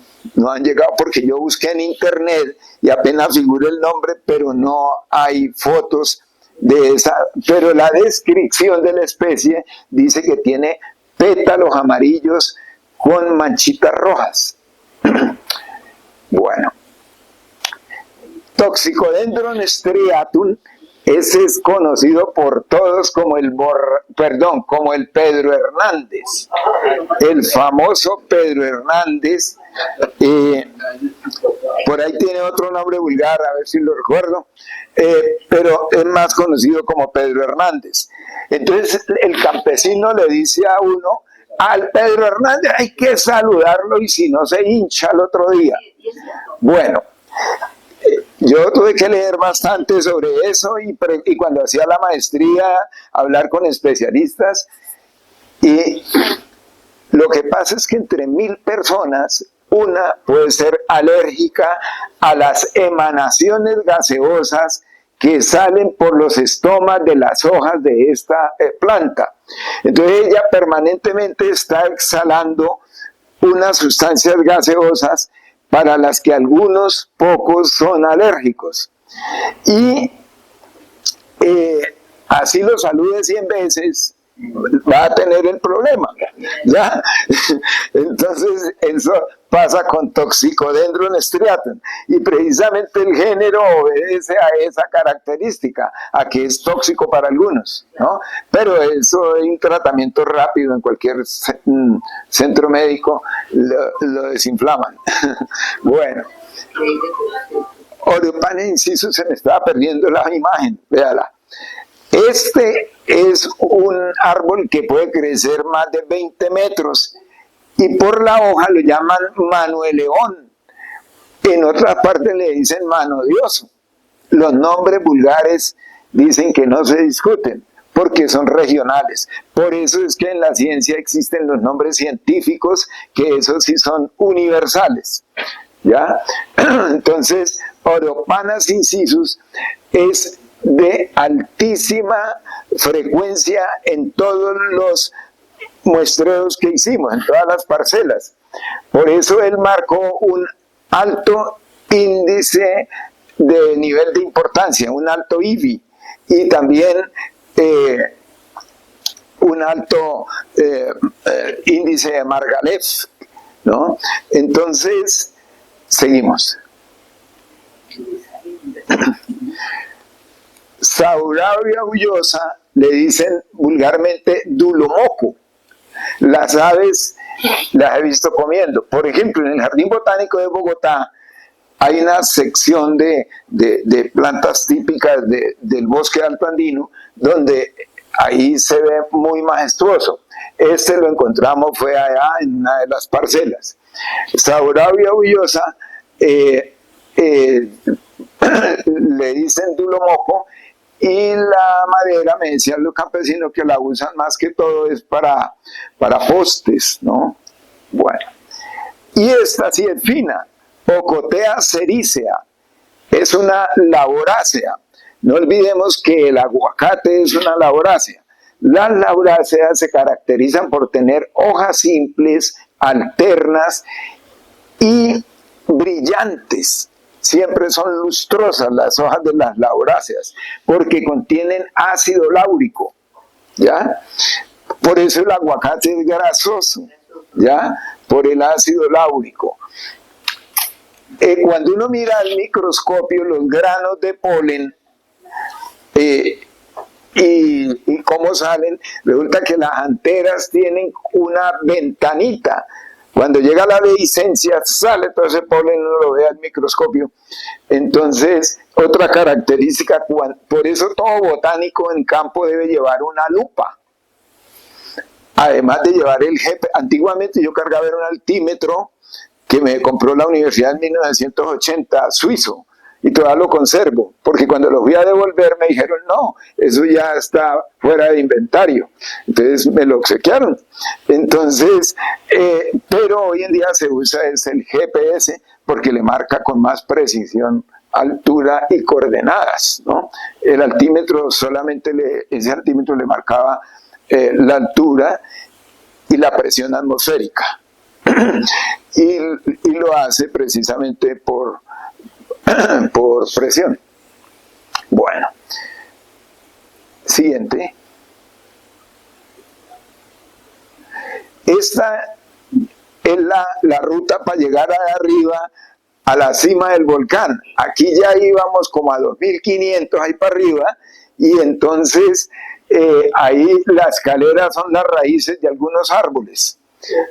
han llegado, porque yo busqué en internet y apenas figura el nombre, pero no hay fotos de esa. Pero la descripción de la especie dice que tiene pétalos amarillos con manchitas rojas. Bueno, Toxicodendron striatum, ese es conocido por todos como como el Pedro Hernández, el famoso Pedro Hernández. Por ahí tiene otro nombre vulgar, a ver si lo recuerdo, pero es más conocido como Pedro Hernández. Entonces el campesino le dice a uno: al Pedro Hernández hay que saludarlo, y si no se hincha el otro día. Bueno, yo tuve que leer bastante sobre eso, y cuando hacía la maestría, hablar con especialistas, y lo que pasa es que entre 1.000 personas, una puede ser alérgica a las emanaciones gaseosas que salen por los estomas de las hojas de esta planta. Entonces ella permanentemente está exhalando unas sustancias gaseosas para las que algunos pocos son alérgicos. Y así lo salude 100 veces, va a tener el problema, ¿ya? Entonces eso pasa con Toxicodendron striatum, y precisamente el género obedece a esa característica, a que es tóxico para algunos, ¿no? Pero eso es un tratamiento rápido en cualquier centro médico, lo desinflaman. Bueno, Oreopana incisus, se me estaba perdiendo la imagen, véala. Este es un árbol que puede crecer más de 20 metros y por la hoja lo llaman mano de león. En otras partes le dicen mano de oso. Los nombres vulgares dicen que no se discuten porque son regionales. Por eso es que en la ciencia existen los nombres científicos, que esos sí son universales, ¿ya? Entonces, Oreopana incisus es de altísima frecuencia en todos los muestreos que hicimos, en todas las parcelas. Por eso él marcó un alto índice de nivel de importancia, un alto IVI, y también un alto índice de Margalef, ¿no? Entonces, seguimos. Saurauria bullosa le dicen vulgarmente dulomoco. Las aves las he visto comiendo. Por ejemplo, en el Jardín Botánico de Bogotá hay una sección de plantas típicas del bosque alto andino, donde ahí se ve muy majestuoso. Este lo encontramos, fue allá en una de las parcelas. Saurauria bullosa le dicen dulomoco, y la madera, me decían los campesinos que la usan más que todo es para postes, ¿no? Bueno, y esta sí es fina, Ocotea sericea, es una laborácea. No olvidemos que el aguacate es una laborácea. Las lauráceas se caracterizan por tener hojas simples, alternas y brillantes. siempre son lustrosas las hojas de las lauráceas, porque contienen ácido láurico, ¿ya? Por eso el aguacate es grasoso, ¿ya? Por el ácido láurico. Cuando uno mira al microscopio los granos de polen y cómo salen, resulta que las anteras tienen una ventanita. Cuando llega la dehiscencia, sale todo ese polen, uno lo ve al microscopio. Entonces, otra característica, por eso todo botánico en campo debe llevar una lupa. Además de llevar el GPS, antiguamente yo cargaba un altímetro que me compró la universidad en 1980, suizo, y todavía lo conservo, porque cuando lo fui a devolver me dijeron, no, eso ya está fuera de inventario. Entonces me lo obsequiaron. Entonces, pero hoy en día se usa es el GPS, porque le marca con más precisión altura y coordenadas, ¿no? El altímetro ese altímetro le marcaba la altura y la presión atmosférica. y lo hace precisamente por presión. Bueno, siguiente. Esta es la ruta para llegar arriba a la cima del volcán. Aquí ya íbamos como a 2500 ahí para arriba, y entonces ahí la escalera son las raíces de algunos árboles,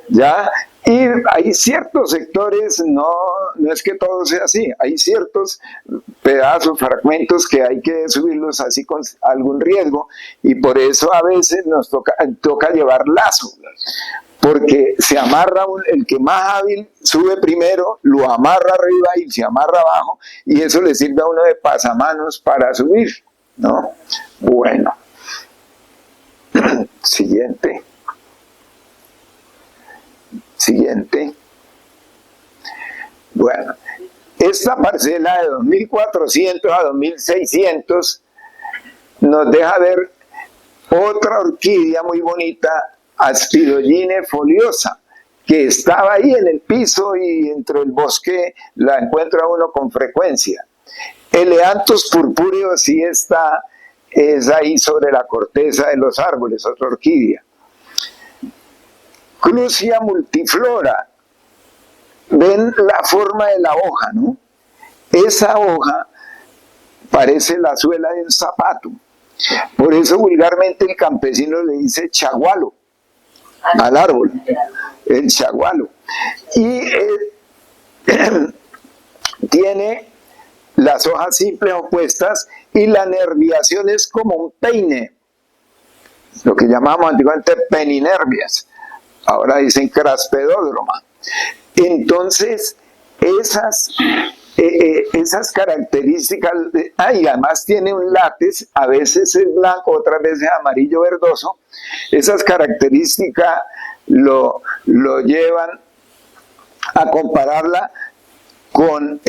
¿ya? Y hay ciertos sectores, no es que todo sea así, hay ciertos pedazos, fragmentos que hay que subirlos así con algún riesgo, y por eso a veces nos toca llevar lazo, porque se amarra, el que más hábil sube primero, lo amarra arriba y se amarra abajo, y eso le sirve a uno de pasamanos para subir, ¿no? Bueno, siguiente. Bueno, esta parcela de 2400 a 2600 nos deja ver otra orquídea muy bonita, Aspidogyne foliosa, que estaba ahí en el piso y entre el bosque la encuentra uno con frecuencia. Eleanthus purpúreo sí es ahí sobre la corteza de los árboles, otra orquídea. Clusia multiflora, ven la forma de la hoja, ¿no? Esa hoja parece la suela de un zapato, por eso vulgarmente el campesino le dice chagualo al árbol, el chagualo, y tiene las hojas simples opuestas y la nerviación es como un peine, lo que llamamos antiguamente peninervias. Ahora dicen craspedódroma. Entonces, esas características, y además tiene un látex, a veces es blanco, otras veces es amarillo verdoso, esas características lo llevan a compararla con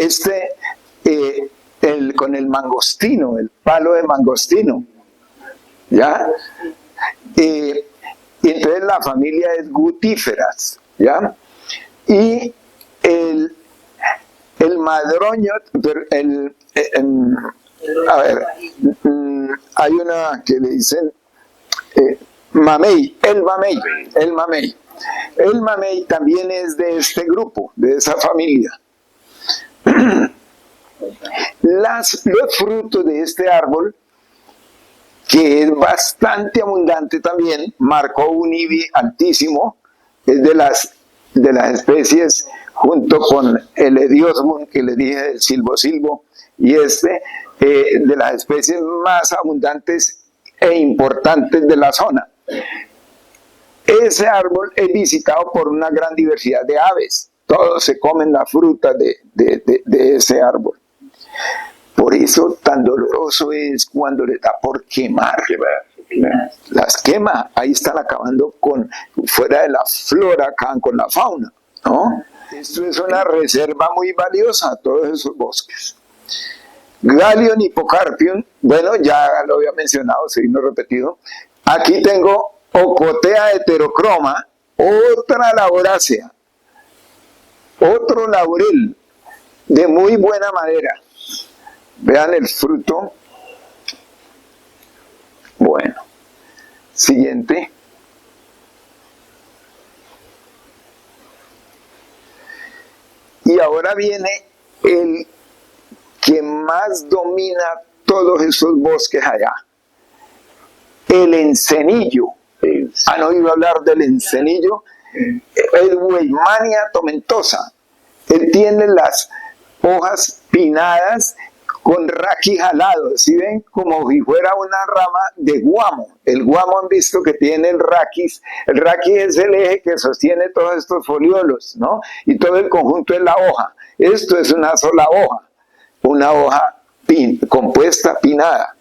con el mangostino, el palo de mangostino, ¿ya? Y entonces la familia es gutíferas, ¿ya? Y el madroño, a ver, hay una que le dicen mamey, el mamey también es de este grupo, de esa familia. Los frutos de este árbol, que es bastante abundante también, marcó un IBI altísimo, es de las especies, junto con el Ediosmum, que le dije, el silvo, y de las especies más abundantes e importantes de la zona. Ese árbol es visitado por una gran diversidad de aves, todos se comen la fruta de ese árbol. Por eso tan doloroso es cuando le da por quemar. Las quema, ahí están acabando fuera de la flora, acaban con la fauna, ¿no? Esto es una reserva muy valiosa, todos esos bosques. Galion hipocarpium, bueno, ya lo había mencionado, si no repetido. Aquí tengo Ocotea heterocroma, otra laurácea, otro laurel, de muy buena madera. Vean el fruto. Bueno, siguiente. Y ahora viene el que más domina todos esos bosques allá. El encenillo. ¿Han oído hablar del encenillo? El Weimania tomentosa. Él tiene las hojas pinnadas con raquis alados, ¿sí ven? Como si fuera una rama de guamo. El guamo han visto que tiene el raquis. El raquis es el eje que sostiene todos estos foliolos, ¿no? Y todo el conjunto es la hoja. Esto es una sola hoja, una hoja compuesta, pinnada.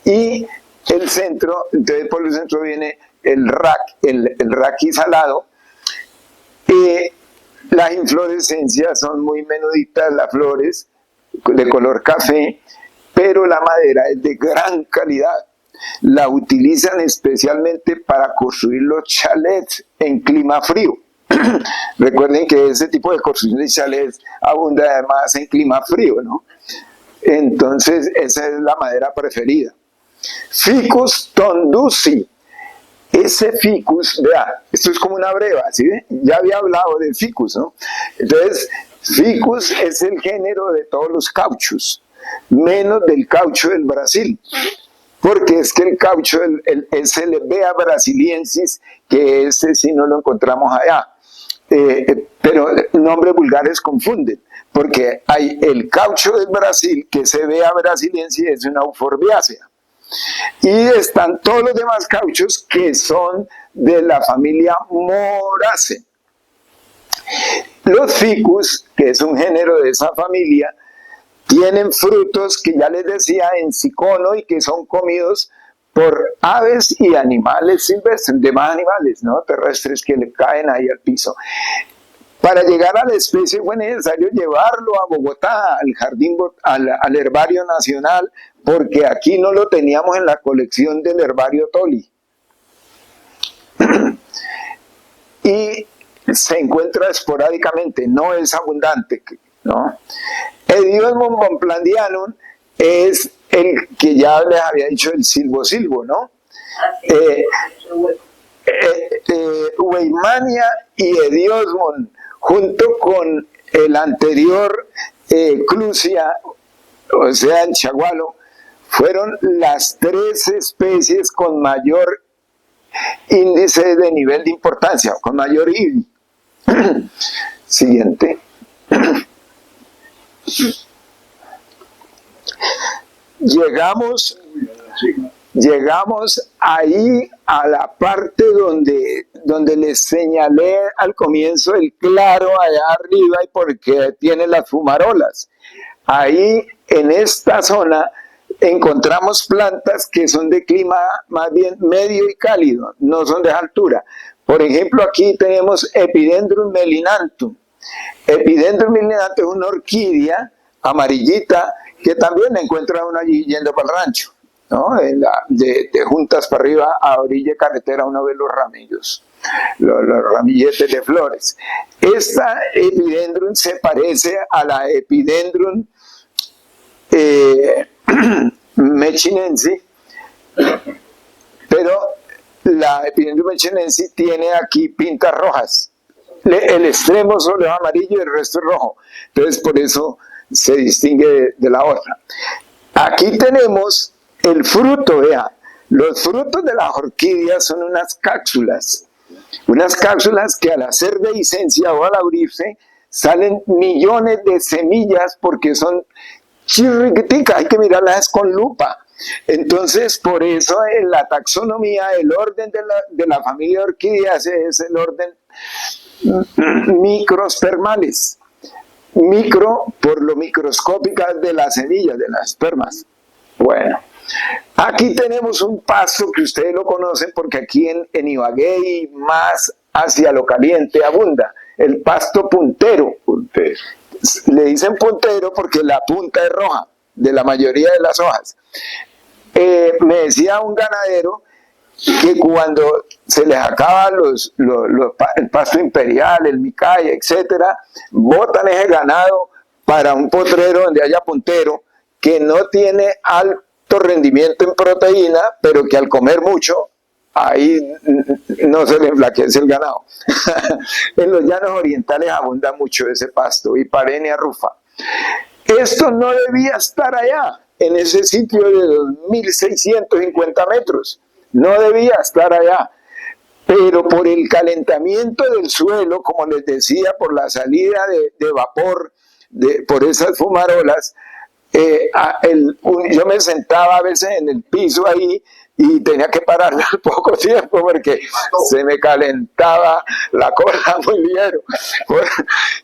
Y el centro, entonces por el centro viene el raquis alado. Las inflorescencias son muy menuditas, las flores de color café, pero la madera es de gran calidad. La utilizan especialmente para construir los chalets en clima frío. Recuerden que ese tipo de construcción de chalets abunda además en clima frío, ¿no? Entonces esa es la madera preferida. Ficus tondusi. Ese ficus, vea, esto es como una breva, ¿sí? Ya había hablado de ficus, ¿no? Entonces, ficus es el género de todos los cauchos, menos del caucho del Brasil, porque es que el caucho es el Hevea brasiliensis, que ese sí no lo encontramos allá. Pero nombres vulgares confunden, porque hay el caucho del Brasil, que es Hevea brasiliensis, es una euforbiácea. Y están todos los demás cauchos que son de la familia Moraceae. Los ficus, que es un género de esa familia, tienen frutos que ya les decía en cicono y que son comidos por aves y animales silvestres, demás animales, ¿no? Terrestres que le caen ahí al piso. Para llegar a la especie fue necesario llevarlo a Bogotá, al jardín, al herbario nacional, porque aquí no lo teníamos en la colección del herbario Tolly. Y se encuentra esporádicamente, no es abundante, ¿no? Hediosmum bonplandianum es el que ya les había dicho, el silvo, ¿no? Weimania y Hediosmum, junto con el anterior Clusia, o sea, el chagualo, fueron las 3 especies con mayor índice de nivel de importancia, con mayor IBI. Siguiente. Llegamos ahí a la parte donde les señalé al comienzo el claro allá arriba y porque tiene las fumarolas. Ahí en esta zona encontramos plantas que son de clima más bien medio y cálido, no son de altura. Por ejemplo, aquí tenemos Epidendrum melinanthum. Epidendrum melinanthum es una orquídea amarillita que también la encuentra uno allí yendo para el rancho, ¿no? De Juntas para arriba, a orilla de carretera, uno ve los ramillos, los ramilletes de flores. Esta Epidendrum se parece a la Epidendrum mechinense, pero la Epidendrum mechinense tiene aquí pintas rojas. El extremo solo es amarillo y el resto es rojo. Entonces, por eso se distingue de la otra. Aquí tenemos el fruto, vea. Los frutos de las orquídeas son unas cápsulas que al hacer dehiscencia o al abrirse salen millones de semillas porque son chirriquiticas, hay que mirarlas con lupa. Entonces, por eso en la taxonomía, el orden de la familia de orquídeas es el orden microspermales. Micro por lo microscópicas de las semillas, de las espermas. Bueno, aquí tenemos un pasto que ustedes lo conocen porque aquí en Ibagué y más hacia lo caliente abunda, el pasto puntero. Le dicen puntero porque la punta es roja de la mayoría de las hojas. Me decía un ganadero que cuando se les acaba el pasto imperial, el micaya, etcétera, botan ese ganado para un potrero donde haya puntero, que no tiene alto rendimiento en proteína, pero que al comer mucho, ahí no se le enflaquece el ganado. En los llanos orientales abunda mucho ese pasto, Viparenia rufa. Esto no debía estar allá, en ese sitio de 2.650 metros. No debía estar allá. Pero por el calentamiento del suelo, como les decía, por la salida de vapor, por esas fumarolas, yo me sentaba a veces en el piso ahí y tenía que parar al poco tiempo porque se me calentaba la cola muy ligero.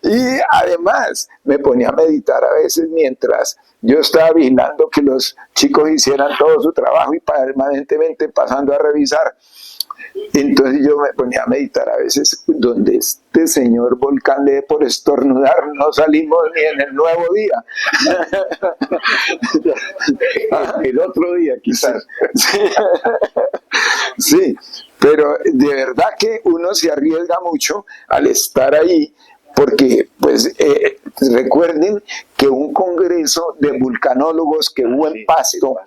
Y además me ponía a meditar a veces mientras yo estaba vigilando que los chicos hicieran todo su trabajo y permanentemente pasando a revisar. Entonces yo me ponía a meditar a veces, donde este señor Volcán le dé por estornudar, no salimos ni en el nuevo día. El otro día quizás. Sí, pero de verdad que uno se arriesga mucho al estar ahí, porque pues recuerden que un congreso de vulcanólogos que hubo en Pasto,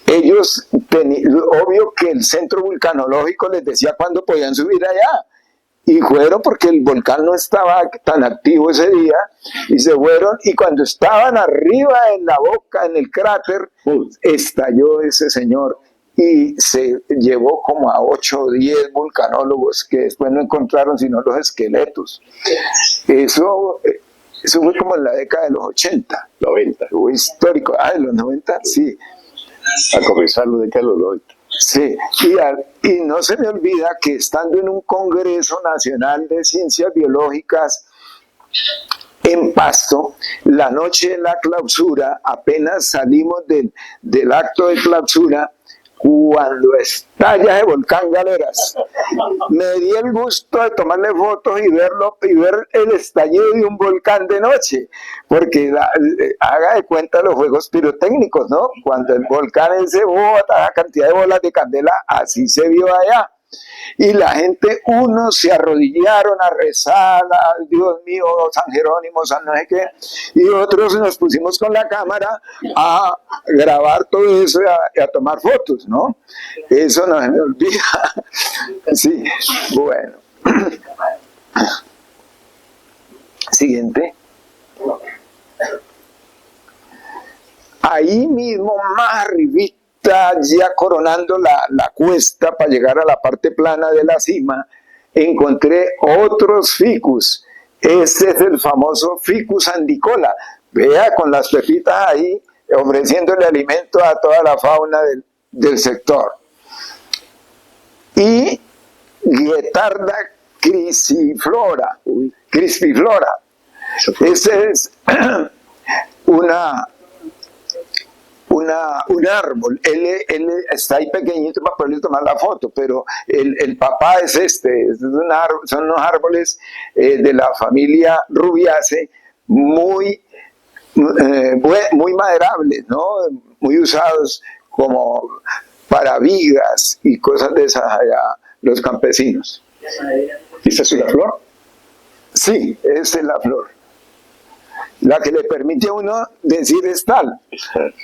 ellos, obvio que el centro vulcanológico les decía cuándo podían subir allá, y fueron porque el volcán no estaba tan activo ese día, y se fueron, y cuando estaban arriba en la boca, en el cráter, estalló ese señor, y se llevó como a 8 o 10 vulcanólogos, que después no encontraron sino los esqueletos. Eso fue como en la década de los 80. 90. Fue histórico. De los 90, sí. A comenzar la década de los 90. Sí, y no se me olvida que estando en un Congreso Nacional de Ciencias Biológicas en Pasto, la noche de la clausura, apenas salimos del acto de clausura, cuando estalla el volcán Galeras, me di el gusto de tomarle fotos y ver el estallido de un volcán de noche, porque haga de cuenta los juegos pirotécnicos, ¿no? Cuando el volcán ese bota la cantidad de bolas de candela, así se vio allá. Y la gente, unos se arrodillaron a rezar, Dios mío, San Jerónimo, San no sé qué, y otros nos pusimos con la cámara a grabar todo eso y a tomar fotos, ¿no? Eso no se me olvida. Sí, bueno. Siguiente. Ahí mismo, más arribita, ya coronando la cuesta para llegar a la parte plana de la cima, encontré otros ficus. Este es el famoso Ficus andicola. Vea, con las pepitas ahí, ofreciéndole alimento a toda la fauna del sector. Y Guetarda crispiflora. Ese es un árbol. Él está ahí pequeñito para poderle tomar la foto, pero el papá es son unos árboles de la familia Rubiaceae, muy maderables, ¿no? Muy usados como para vigas y cosas de esas allá, los campesinos. ¿Esa es una flor? Sí, esa es la flor. La que le permite a uno decir es tal,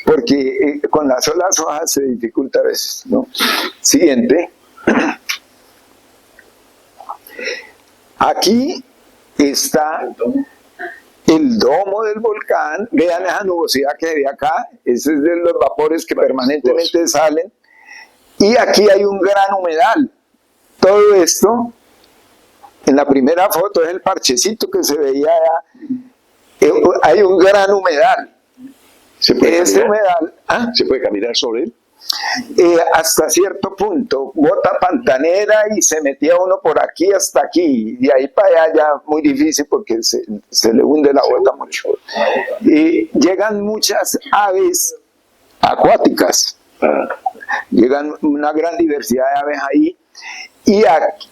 porque con las solas hojas se dificulta a veces, ¿no? Siguiente. Aquí está el domo del volcán. Vean esa nubosidad que ve acá. Ese es de los vapores que permanentemente salen. Y aquí hay un gran humedal. Todo esto, en la primera foto, es el parchecito que se veía allá. Hay un gran humedal. Ese humedal, ¿se puede caminar sobre él? Hasta cierto punto, bota pantanera y se metía uno por aquí hasta aquí, de ahí para allá ya muy difícil porque se le hunde la bota mucho. Y llegan muchas aves acuáticas, llegan una gran diversidad de aves ahí. Y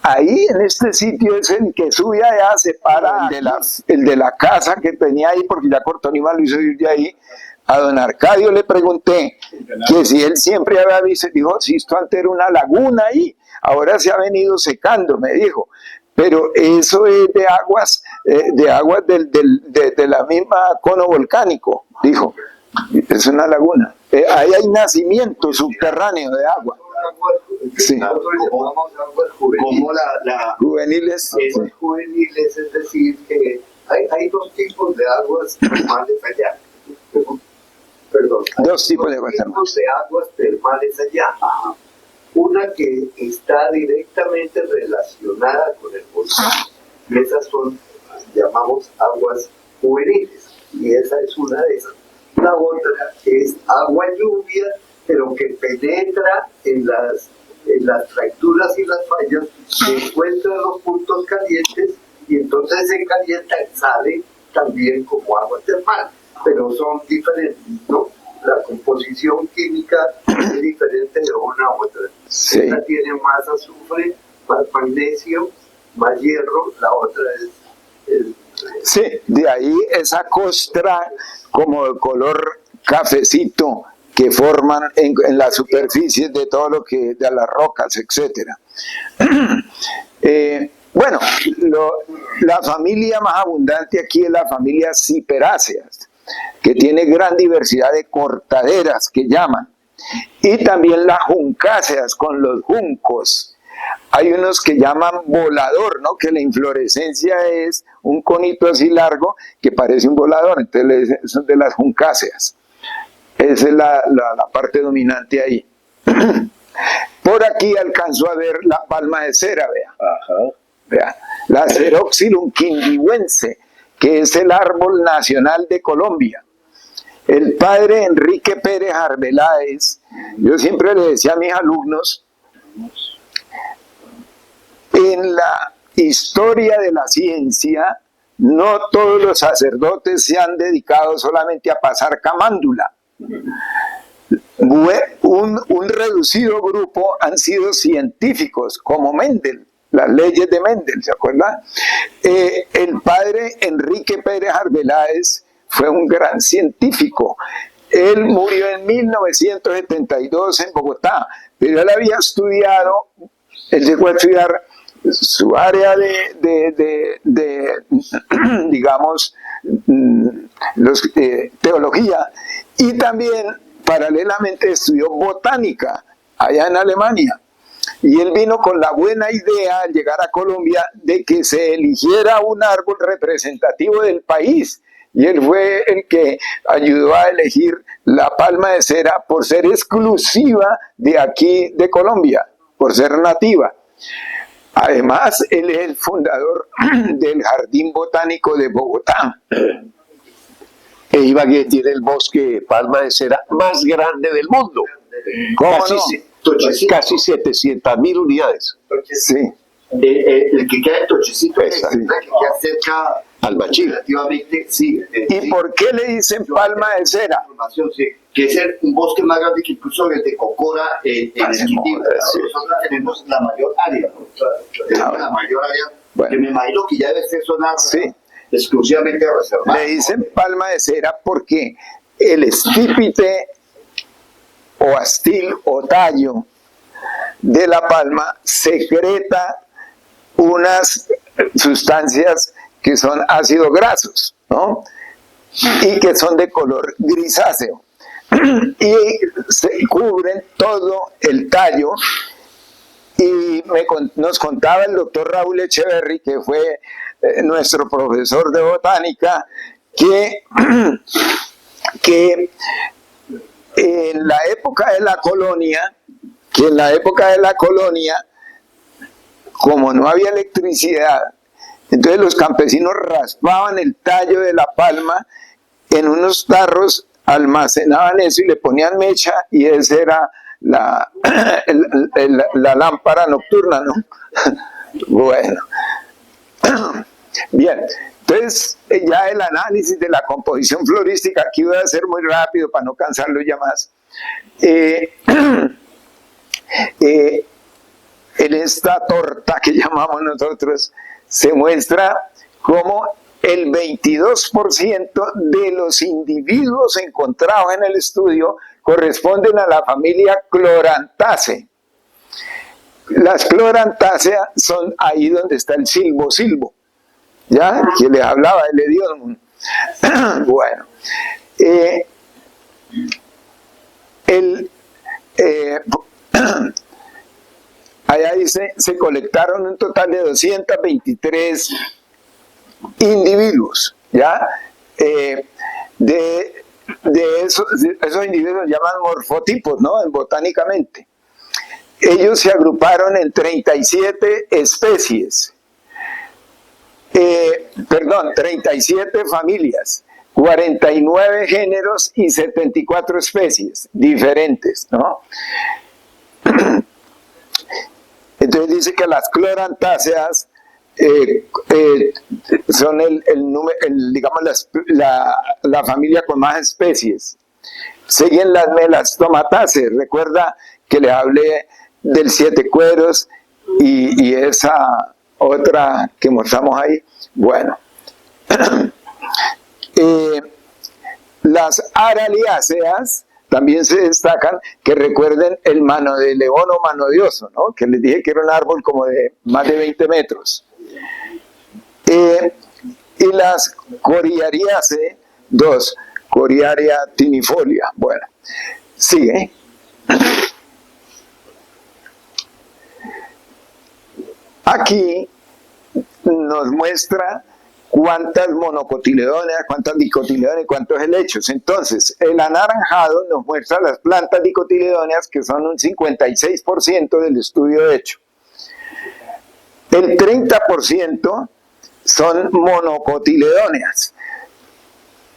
ahí en este sitio es el que sube allá, se para el de la casa que tenía ahí, porque ya Cortónima lo hizo ir de ahí. A don Arcadio le pregunté que si él siempre había visto, dijo, si esto antes era una laguna ahí, ahora se ha venido secando, me dijo. pero eso es de aguas de la misma cono volcánico, dijo. Es una laguna. Ahí hay nacimiento subterráneo de agua. Sí. Como la Juveniles. esas juveniles, es decir, que hay dos tipos de aguas termales allá. Perdón. Dos tipos de aguas termales. Tipos de aguas termales allá. Una que está directamente relacionada con el volcán. Y esas son, llamamos aguas juveniles. Y esa es una de esas. La otra es agua lluvia, pero que penetra en las fracturas y las fallas, se encuentra en los puntos calientes y entonces se calienta y sale también como agua termal, pero son diferentes, ¿no? La composición química es diferente de una a otra. Sí. Esta tiene más azufre, más magnesio, más hierro, la otra es Sí, de ahí esa costra como de color cafecito que forman en las superficies de todo lo que, de las rocas, etcétera. Bueno, la familia más abundante aquí es la familia Ciperáceas, que tiene gran diversidad de cortaderas que llaman, y también las Juncáceas con los juncos. Hay unos que llaman volador, ¿no? Que la inflorescencia es un conito así largo que parece un volador, entonces son de las Juncáceas. Esa es la parte dominante ahí. Por aquí alcanzó a ver la palma de cera, vea. Ajá. Vea, la Ceroxylum quindihuense, que es el árbol nacional de Colombia. El padre Enrique Pérez Arbeláez, yo siempre le decía a mis alumnos, en la historia de la ciencia, no todos los sacerdotes se han dedicado solamente a pasar camándula. Un reducido grupo han sido científicos, como Mendel, las leyes de Mendel, ¿se acuerdan? El padre Enrique Pérez Arbeláez fue un gran científico. Él murió en 1972 en Bogotá, pero él había estudiado, él llegó a estudiar su área digamos, teología, y también paralelamente estudió botánica allá en Alemania. Y él vino con la buena idea al llegar a Colombia de que se eligiera un árbol representativo del país. Y él fue el que ayudó a elegir la palma de cera por ser exclusiva de aquí de Colombia, por ser nativa. Además, él es el fundador del Jardín Botánico de Bogotá. E Ibagué tiene el bosque palma de cera más grande del mundo. ¿Cómo Casi, no? casi 700.000 unidades. Sí. El que queda en Tochecito, Exacto. que queda cerca Al Machín. relativamente, sí. ¿Y sí. por qué le dicen palma de cera? Información, sí, que es un bosque más grande que incluso el de Cocora en el Quindío. sí. Nosotros tenemos la mayor área, ¿no? Tenemos la mayor área, Bueno. que me imagino que ya debe ser zona Sí. exclusivamente reservada. Le dicen palma de cera porque el estípite o astil o tallo de la palma secreta unas sustancias que son ácidos grasos, ¿no? Y que son de color grisáceo. Y se cubren todo el tallo. Y nos contaba el doctor Raúl Echeverry, que fue nuestro profesor de botánica, que en la época de la colonia, como no había electricidad, entonces los campesinos raspaban el tallo de la palma en unos tarros, almacenaban eso y le ponían mecha, y esa era la lámpara nocturna, ¿no? Bueno. Bien, entonces ya el análisis de la composición florística, aquí voy a hacer muy rápido para no cansarlo ya más. En esta torta que llamamos nosotros, se muestra cómo el 22% de los individuos encontrados en el estudio corresponden a la familia Chlorantaceae. Las clorantáceas son ahí donde está el silbo, ¿ya? Que les hablaba el hediondo. Bueno, allá dice, se colectaron un total de 223 individuos, ¿ya? De esos individuos llaman morfotipos, ¿no? Botánicamente. Ellos se agruparon en 37 especies, 37 familias, 49 géneros y 74 especies diferentes, ¿no? Entonces dice que las clorantáceas son digamos la familia con más especies. Siguen las melastomatáceas. Recuerda que les hablé del 7 cueros y esa otra que mostramos ahí. Bueno, las araliáceas también se destacan, que recuerden el mano de león o mano de oso, ¿no? Que les dije que era un árbol como de más de 20 metros. Y las coriariaceae, Coriaria tinifolia. Bueno, sigue. Aquí nos muestra cuántas monocotiledones, cuántas dicotiledones, cuántos helechos. Entonces, el anaranjado nos muestra las plantas dicotiledóneas, que son un 56% del estudio hecho. El 30% son monocotiledóneas.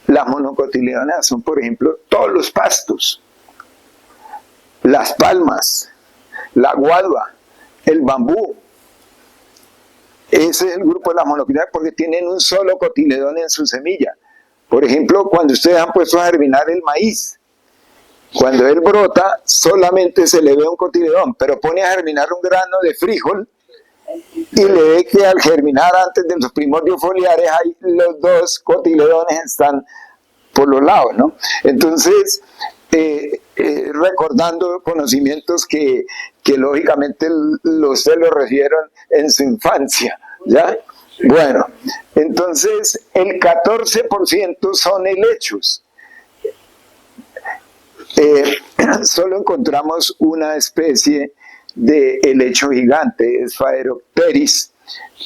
Las monocotiledóneas son, por ejemplo, todos los pastos, las palmas, la guadua, el bambú. Ese es el grupo de las monocotiledóneas porque tienen un solo cotiledón en su semilla. Por ejemplo, cuando ustedes han puesto a germinar el maíz, cuando él brota, solamente se le ve un cotiledón, pero pone a germinar un grano de frijol y le ve que al germinar antes de los primordios foliares, los dos cotiledones están por los lados, ¿no? Entonces, recordando conocimientos que lógicamente ustedes lo recibieron en su infancia, ¿ya? Bueno, entonces el 14% son helechos. Solo encontramos una especie de helecho gigante, es Phaeropteris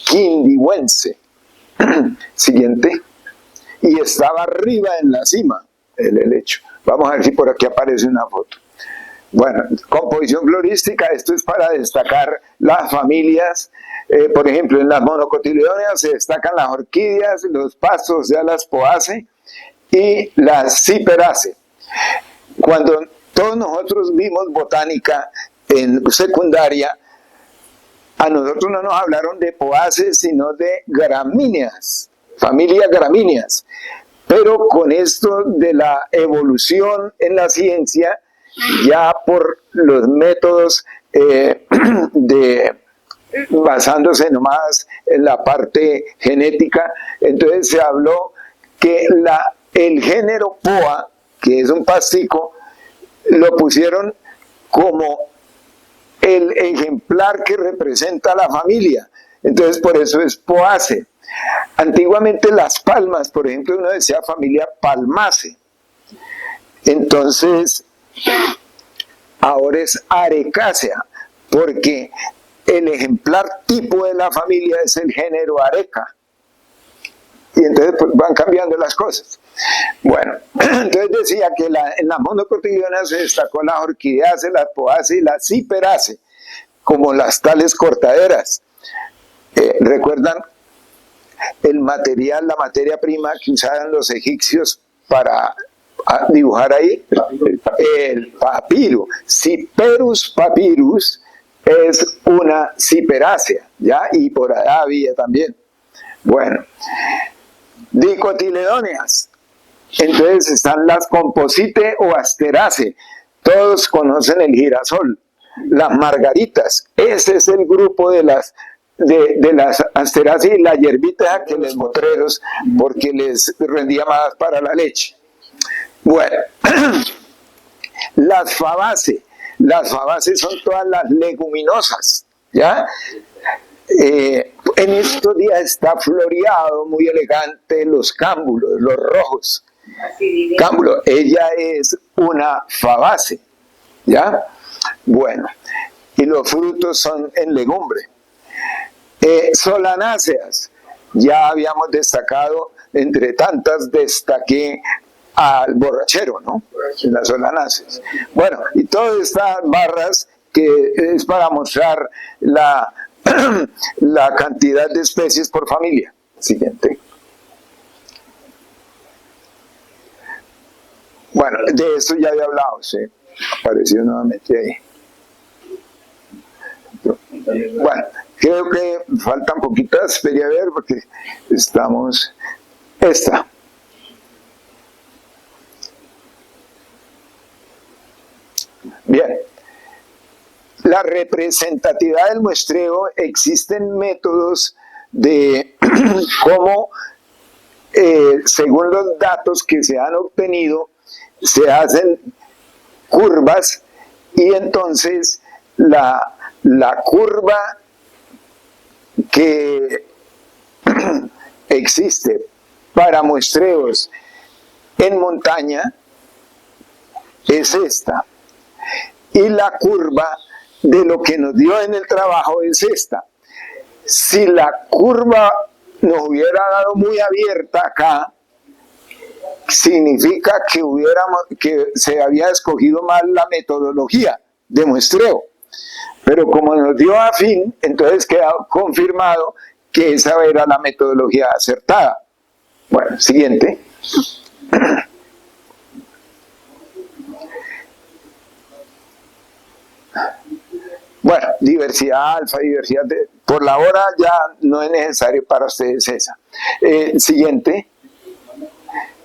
quindiwense. Siguiente. Y estaba arriba en la cima el helecho. Vamos a ver si por aquí aparece una foto. Bueno, composición florística, esto es para destacar las familias. Por ejemplo, en las monocotiledóneas se destacan las orquídeas, los pastos, o sea, las poaceae y las ciperaceae. Cuando todos nosotros vimos botánica en secundaria, a nosotros no nos hablaron de poaceae, sino de gramíneas, familias gramíneas. Pero con esto de la evolución en la ciencia, ya por los métodos basándose nomás en la parte genética, entonces se habló que el género Poa, que es un pastico, lo pusieron como el ejemplar que representa a la familia. Entonces por eso es Poaceae. Antiguamente las palmas, por ejemplo, uno decía familia Palmaceae. Entonces, ahora es Arecácea, porque el ejemplar tipo de la familia es el género Areca. Y entonces pues, van cambiando las cosas. Bueno, entonces decía que en las monocotiledóneas se destacó las orquideáceas, las poaceae y las ciperaceae, como las tales cortaderas. ¿Recuerdan el material, la materia prima que usaban los egipcios para dibujar ahí? El papiro. Cyperus papyrus es una ciperácea, ¿ya? Y por allá había también. Bueno, dicotiledóneas. Entonces están las composite o asteraceae. Todos conocen el girasol. Las margaritas. Ese es el grupo de las asteraceae y la hierbita que les motreros, porque les rendía más para la leche. Bueno, las fabáceae. Las fabáceas son todas las leguminosas, ¿ya? En estos días está floreado, muy elegante, los cámbulos, los rojos. Cámbulo, ella es una fabácea, ¿ya? Bueno, y los frutos son en legumbre. Solanáceas, ya habíamos destacado, entre tantas destaqué al borrachero, ¿no? En las solanáceas. Bueno, y todas estas barras que es para mostrar la cantidad de especies por familia. Siguiente. Bueno, de eso ya había hablado, ¿sí? Apareció nuevamente ahí. Bueno, creo que faltan poquitas, esperé a ver, porque estamos... Esta. Bien. La representatividad del muestreo, existen métodos de cómo, según los datos que se han obtenido, se hacen curvas y entonces la curva que existe para muestreos en montaña es esta, y la curva de lo que nos dio en el trabajo es esta. Si la curva nos hubiera dado muy abierta acá, significa que se había escogido mal la metodología de muestreo. Pero como nos dio afín, entonces queda confirmado que esa era la metodología acertada. Bueno, siguiente. Bueno, diversidad alfa, diversidad por la hora ya no es necesario para ustedes esa. Siguiente.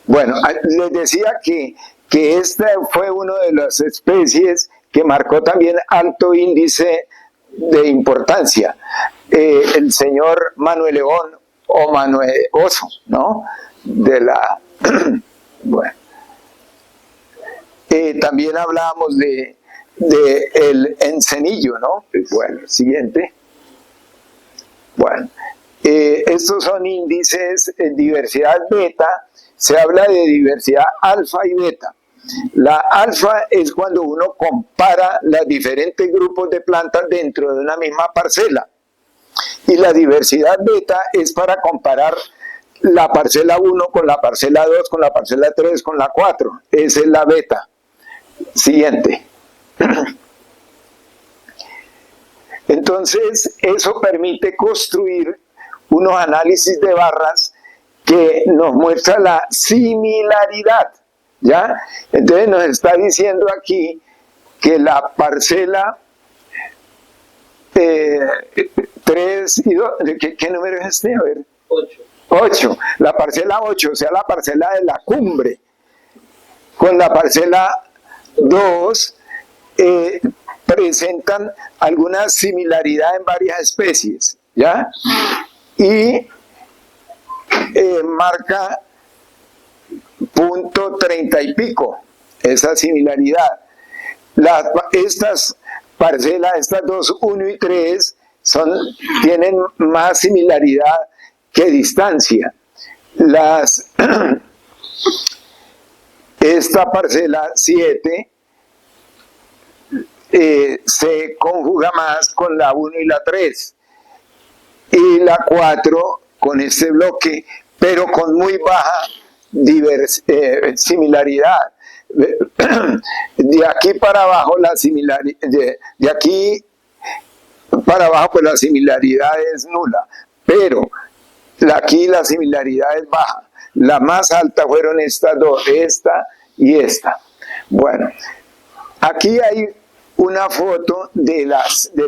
Bueno, les decía que esta fue una de las especies que marcó también alto índice de importancia. El señor Manuel León o Manuel Oso, ¿no? Bueno. También hablábamos de el encenillo, ¿no? Bueno, siguiente. Bueno, estos son índices en diversidad beta. Se habla de diversidad alfa y beta. La alfa es cuando uno compara los diferentes grupos de plantas dentro de una misma parcela. Y la diversidad beta es para comparar la parcela 1 con la parcela 2, con la parcela 3, con la 4. Esa es la beta. Siguiente. Entonces, eso permite construir unos análisis de barras que nos muestra la similaridad, ¿ya? Entonces nos está diciendo aquí que la parcela 3 y 2, ¿qué número es este? A ver. 8. La parcela 8, o sea, la parcela de la cumbre, con la parcela 2, presentan alguna similaridad en varias especies, ¿ya? Y marca punto 30 y pico, esa similaridad. Estas parcelas, estas dos, 1 y 3, tienen más similaridad que distancia. Esta parcela 7 se conjuga más con la 1 y la 3, y la 4 con este bloque, pero con muy baja similaridad. De aquí para abajo la similaridad, de aquí para abajo pues la similaridad es nula, pero aquí la similaridad es baja. La más alta fueron estas dos, esta y esta. Bueno, aquí hay una foto del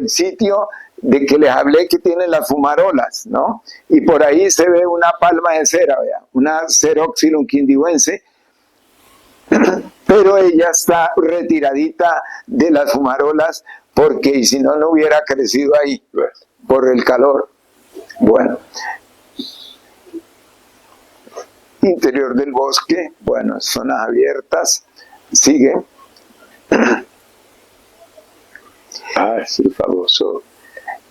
sitio de que les hablé que tienen las fumarolas, ¿no? Y por ahí se ve una palma de cera, ¿vea? Una Ceroxylum quindibuense, pero ella está retiradita de las fumarolas porque si no, no hubiera crecido ahí por el calor. Bueno, interior del bosque, bueno, zonas abiertas, sigue. Es el famoso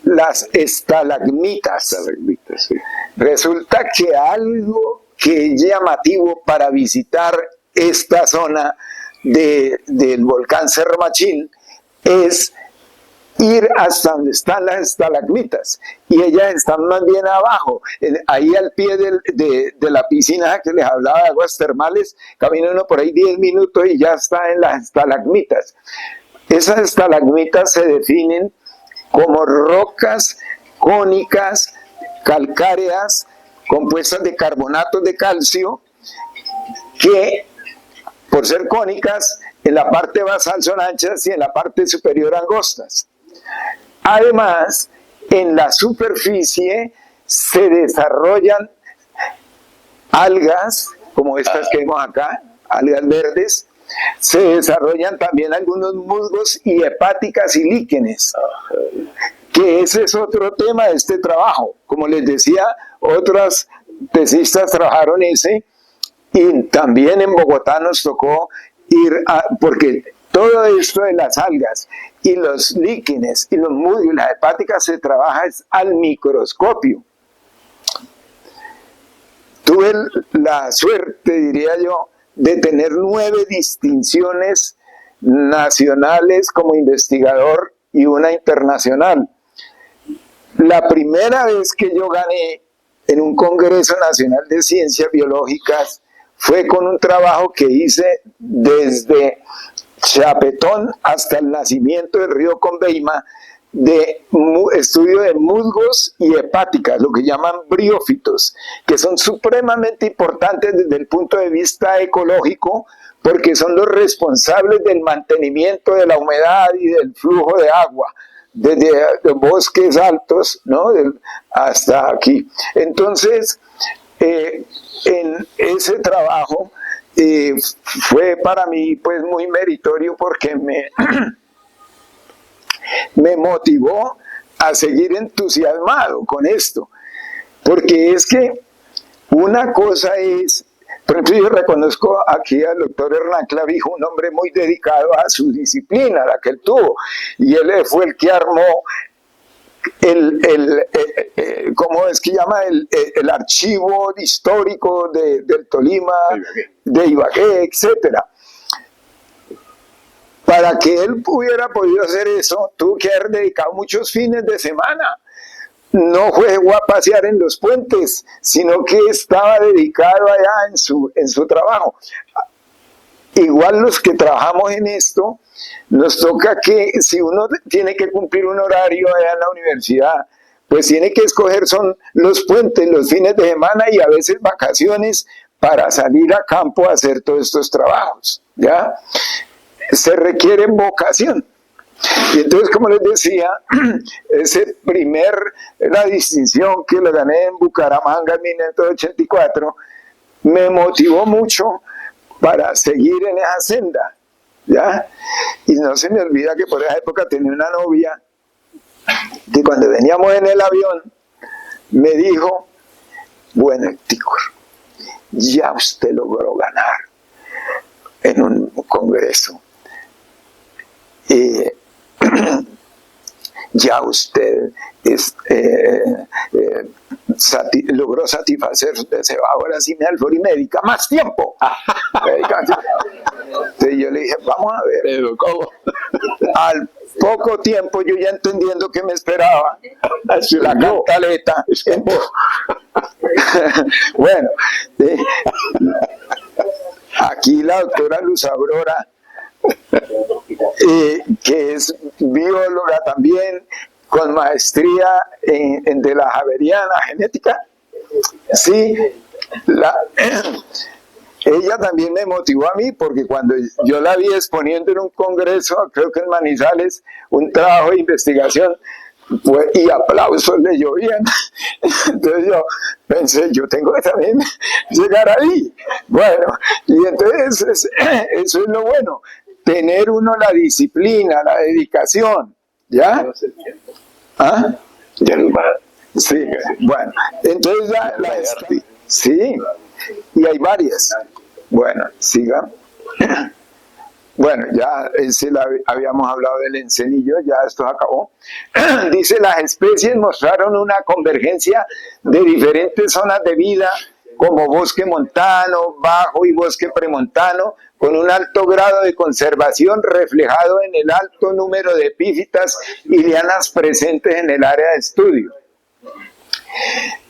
las estalagmitas. Estalagmitas, sí. Resulta que algo que es llamativo para visitar esta zona del volcán Cerro Machín es ir hasta donde están las estalagmitas, y ellas están más bien abajo, ahí al pie de la piscina que les hablaba de aguas termales. Camina uno por ahí 10 minutos y ya está en las estalagmitas. Esas estalagmitas se definen como rocas cónicas, calcáreas, compuestas de carbonatos de calcio, que por ser cónicas, en la parte basal son anchas y en la parte superior angostas. Además, en la superficie se desarrollan algas, como estas que vemos acá, algas verdes. Se desarrollan también algunos musgos y hepáticas y líquenes, que ese es otro tema de este trabajo. Como les decía, otras tesistas trabajaron ese, y también en Bogotá nos tocó ir porque todo esto de las algas y los líquenes y los musgos y las hepáticas se trabaja al microscopio. Tuve la suerte, diría yo, de tener 9 distinciones nacionales como investigador y una internacional. La primera vez que yo gané en un Congreso Nacional de Ciencias Biológicas fue con un trabajo que hice desde Chapetón hasta el nacimiento del río Conveima, de estudio de musgos y hepáticas, lo que llaman briófitos, que son supremamente importantes desde el punto de vista ecológico, porque son los responsables del mantenimiento de la humedad y del flujo de agua, desde los bosques altos, ¿no?, hasta aquí. Entonces, en ese trabajo fue para mí pues muy meritorio, porque me motivó a seguir entusiasmado con esto, porque es que una cosa es, por ejemplo, yo reconozco aquí al doctor Hernán Clavijo, un hombre muy dedicado a su disciplina, la que él tuvo, y él fue el que armó ¿cómo es que llama? El archivo histórico del Tolima, de Ibagué, etcétera. Para que él hubiera podido hacer eso, tuvo que haber dedicado muchos fines de semana. No fue a pasear en los puentes, sino que estaba dedicado allá en su trabajo. Igual los que trabajamos en esto, nos toca que si uno tiene que cumplir un horario allá en la universidad, pues tiene que escoger son los puentes, los fines de semana y a veces vacaciones para salir a campo a hacer todos estos trabajos, ¿ya? Se requiere vocación. Y entonces, como les decía, la distinción que le gané en Bucaramanga en 1984, me motivó mucho para seguir en esa senda, ¿ya? Y no se me olvida que por esa época tenía una novia que cuando veníamos en el avión me dijo: bueno, Héctor, ya usted logró ganar en un congreso, ya usted logró satisfacer su deseo, ahora sí me da el Florimédica, más tiempo. Entonces yo le dije: vamos a ver. Pero ¿cómo? Al poco tiempo, yo ya entendiendo que me esperaba la cantaleta. Bueno, aquí la doctora Luz Aurora, que es bióloga también, con maestría de la Javeriana genética, sí, ella también me motivó a mí, porque cuando yo la vi exponiendo en un congreso, creo que en Manizales, un trabajo de investigación, pues, y aplausos le llovían. Entonces yo pensé: yo tengo que también llegar ahí. Bueno, y entonces eso es lo bueno, tener uno la disciplina, la dedicación, ¿ya? ¿Ah? Ya no va. Sí, bueno, entonces sí, y hay varias. Bueno, siga. Bueno, ya habíamos hablado del encenillo, ya esto acabó. Dice, las especies mostraron una convergencia de diferentes zonas de vida, como bosque montano, bajo y bosque premontano, con un alto grado de conservación reflejado en el alto número de epífitas y lianas presentes en el área de estudio.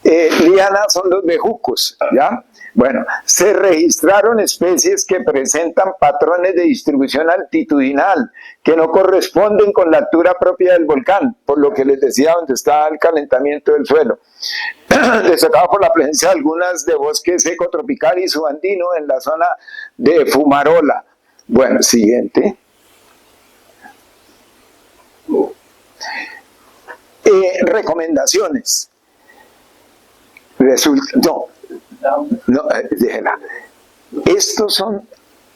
Lianas son los bejucos, ¿ya? Bueno, se registraron especies que presentan patrones de distribución altitudinal que no corresponden con la altura propia del volcán, por lo que les decía donde está el calentamiento del suelo. Destacado por la presencia de algunas de bosque seco tropical y subandino en la zona de Fumarola. Bueno, siguiente. Recomendaciones. Déjela. Estos son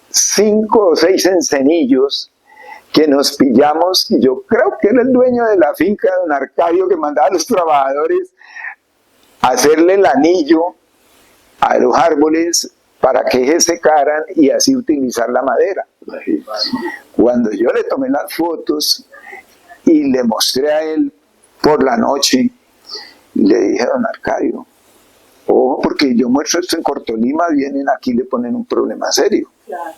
5 o 6 encenillos que nos pillamos, y yo creo que era el dueño de la finca, don Arcadio, que mandaba a los trabajadores a hacerle el anillo a los árboles para que se secaran y así utilizar la madera. Cuando yo le tomé las fotos y le mostré a él por la noche, le dije a don Arcadio, ojo, porque yo muestro esto en Cortolima, vienen aquí y le ponen un problema serio. Claro.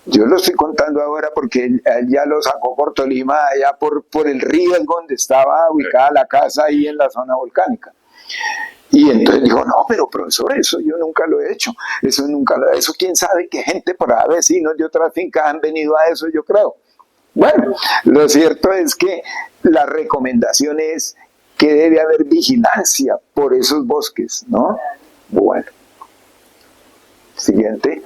Yo lo estoy contando ahora porque él ya lo sacó Cortolima allá por el río donde estaba ubicada la casa, ahí en la zona volcánica. Y entonces dijo, no, pero profesor, eso yo nunca lo he hecho, eso quién sabe qué gente por ahí, vecinos de otras fincas han venido a eso, yo creo. Bueno, lo cierto es que la recomendación es que debe haber vigilancia por esos bosques, ¿no? Bueno. Siguiente.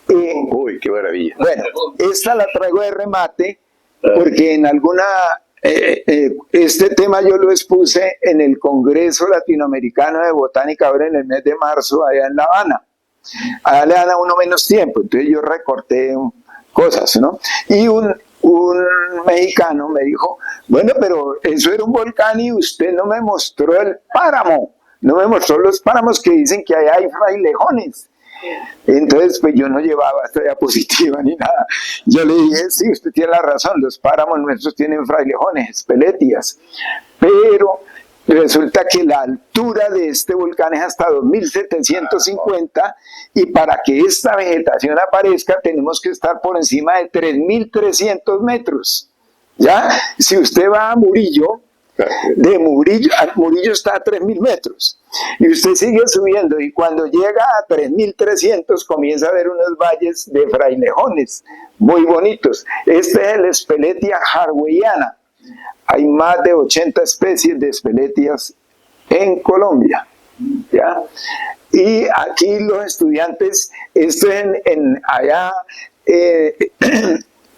Uy, qué maravilla. Bueno, esta la traigo de remate porque en alguna... este tema yo lo expuse en el Congreso Latinoamericano de Botánica ahora en el mes de marzo allá en La Habana. Allá le dan a uno menos tiempo, entonces yo recorté cosas, ¿no? Y un mexicano me dijo, bueno, pero eso era un volcán y usted no me mostró el páramo, no me mostró los páramos que dicen que allá hay frailejones. Entonces, pues yo no llevaba esta diapositiva ni nada. Yo le dije, sí, usted tiene la razón, los páramos nuestros tienen frailejones, espeletias, pero resulta que la altura de este volcán es hasta 2.750 y para que esta vegetación aparezca tenemos que estar por encima de 3.300 metros. ¿Ya? Si usted va a Murillo, Murillo está a 3.000 metros y usted sigue subiendo y cuando llega a 3.300 comienza a ver unos valles de frailejones muy bonitos. Este es el Espeletia hardweyana. Hay más de 80 especies de espeletias en Colombia, ¿ya? Y aquí los estudiantes, esto es allá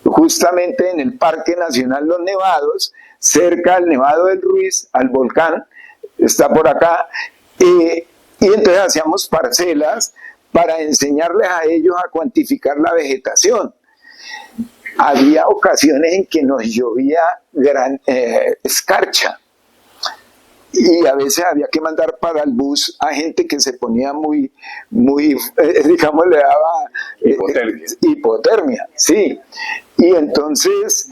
justamente en el Parque Nacional Los Nevados, cerca al Nevado del Ruiz, al volcán, está por acá, y entonces hacíamos parcelas para enseñarles a ellos a cuantificar la vegetación. Había ocasiones en que nos llovía gran escarcha y a veces había que mandar para el bus a gente que se ponía muy digamos, le daba hipotermia, sí. Y entonces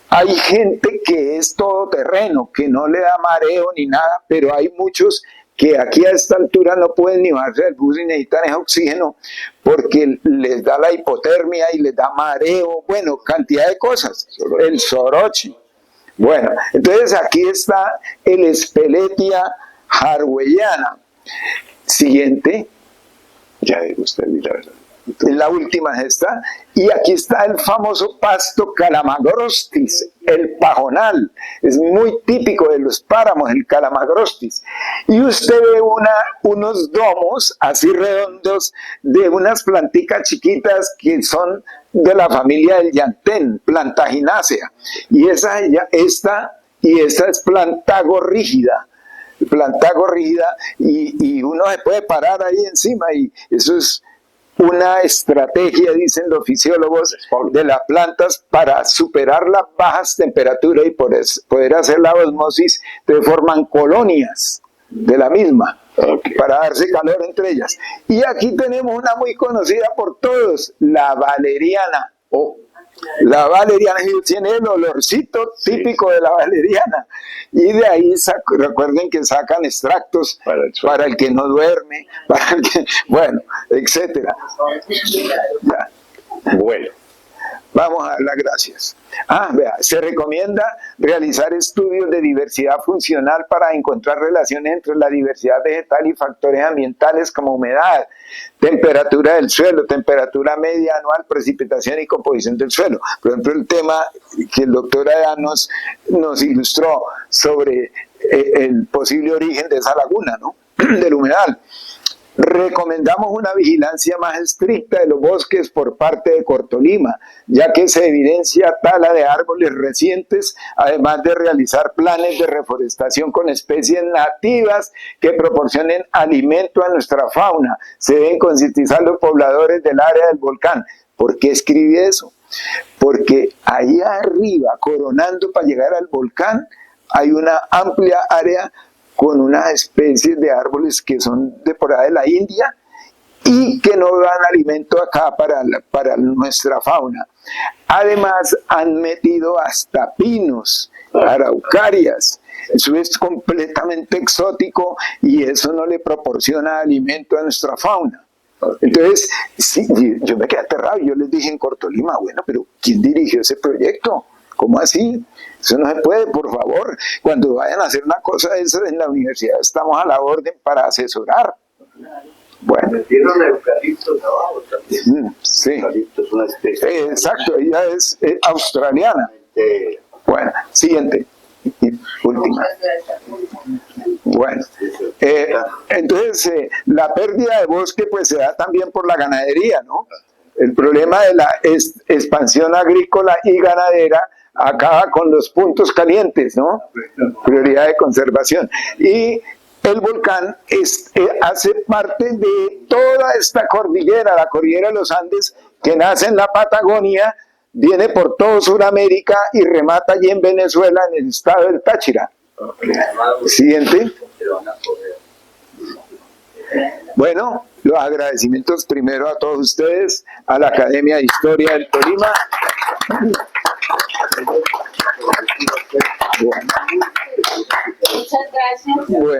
hay gente que es todoterreno, que no le da mareo ni nada, pero hay muchos que aquí a esta altura no pueden ni bajarse del bus y necesitan ese oxígeno porque les da la hipotermia y les da mareo, bueno, cantidad de cosas, el soroche. Bueno, entonces aquí está el Espeletia hardweyana. Siguiente. Ya usted, la verdad. La última es esta, y aquí está el famoso pasto calamagrostis, el pajonal, es muy típico de los páramos, el calamagrostis, y usted ve unos domos así redondos de unas planticas chiquitas que son de la familia del llantén, Plantaginácea, y esta es Plantago rígida, y uno se puede parar ahí encima, y eso es una estrategia, dicen los fisiólogos, de las plantas para superar las bajas temperaturas y poder hacer la osmosis, entonces forman colonias de la misma. Ok. para darse calor entre ellas. Y aquí tenemos una muy conocida por todos, la valeriana. La valeriana tiene el olorcito típico de la valeriana. Y de ahí, recuerden que sacan extractos para el que no duerme, para el que, bueno, etcétera. Ya. Bueno. Vamos a dar las gracias. Vea, se recomienda realizar estudios de diversidad funcional para encontrar relaciones entre la diversidad vegetal y factores ambientales como humedad, temperatura del suelo, temperatura media anual, precipitación y composición del suelo. Por ejemplo, el tema que el doctor Adanos nos ilustró sobre el posible origen de esa laguna, ¿no? Del humedal. Recomendamos una vigilancia más estricta de los bosques por parte de Cortolima, ya que se evidencia tala de árboles recientes, además de realizar planes de reforestación con especies nativas que proporcionen alimento a nuestra fauna. Se deben concientizar los pobladores del área del volcán. ¿Por qué escribí eso? Porque ahí arriba, coronando para llegar al volcán, hay una amplia área con unas especies de árboles que son de por allá de la India y que no dan alimento acá para nuestra fauna. Además, han metido hasta pinos, araucarias. Eso es completamente exótico y eso no le proporciona alimento a nuestra fauna. Entonces, sí, yo me quedé aterrado. Yo les dije en Cortolima, bueno, pero ¿quién dirigió ese proyecto? ¿Cómo así? Eso no se puede, por favor. Cuando vayan a hacer una cosa de eso en la universidad, estamos a la orden para asesorar. Bueno. Metieron eucaliptos abajo también. Sí. Eucalipto es una especie. Exacto, ella es australiana. Bueno, siguiente. Y última. Bueno, entonces la pérdida de bosque pues se da también por la ganadería, ¿no? El problema de la expansión agrícola y ganadera acaba con los puntos calientes, ¿no? Prioridad de conservación. Y el volcán hace parte de toda esta cordillera, la cordillera de los Andes, que nace en la Patagonia, viene por todo Sudamérica y remata allí en Venezuela, en el estado del Táchira. Siguiente. Bueno, los agradecimientos primero a todos ustedes, a la Academia de Historia del Tolima. Muchas gracias. Bueno.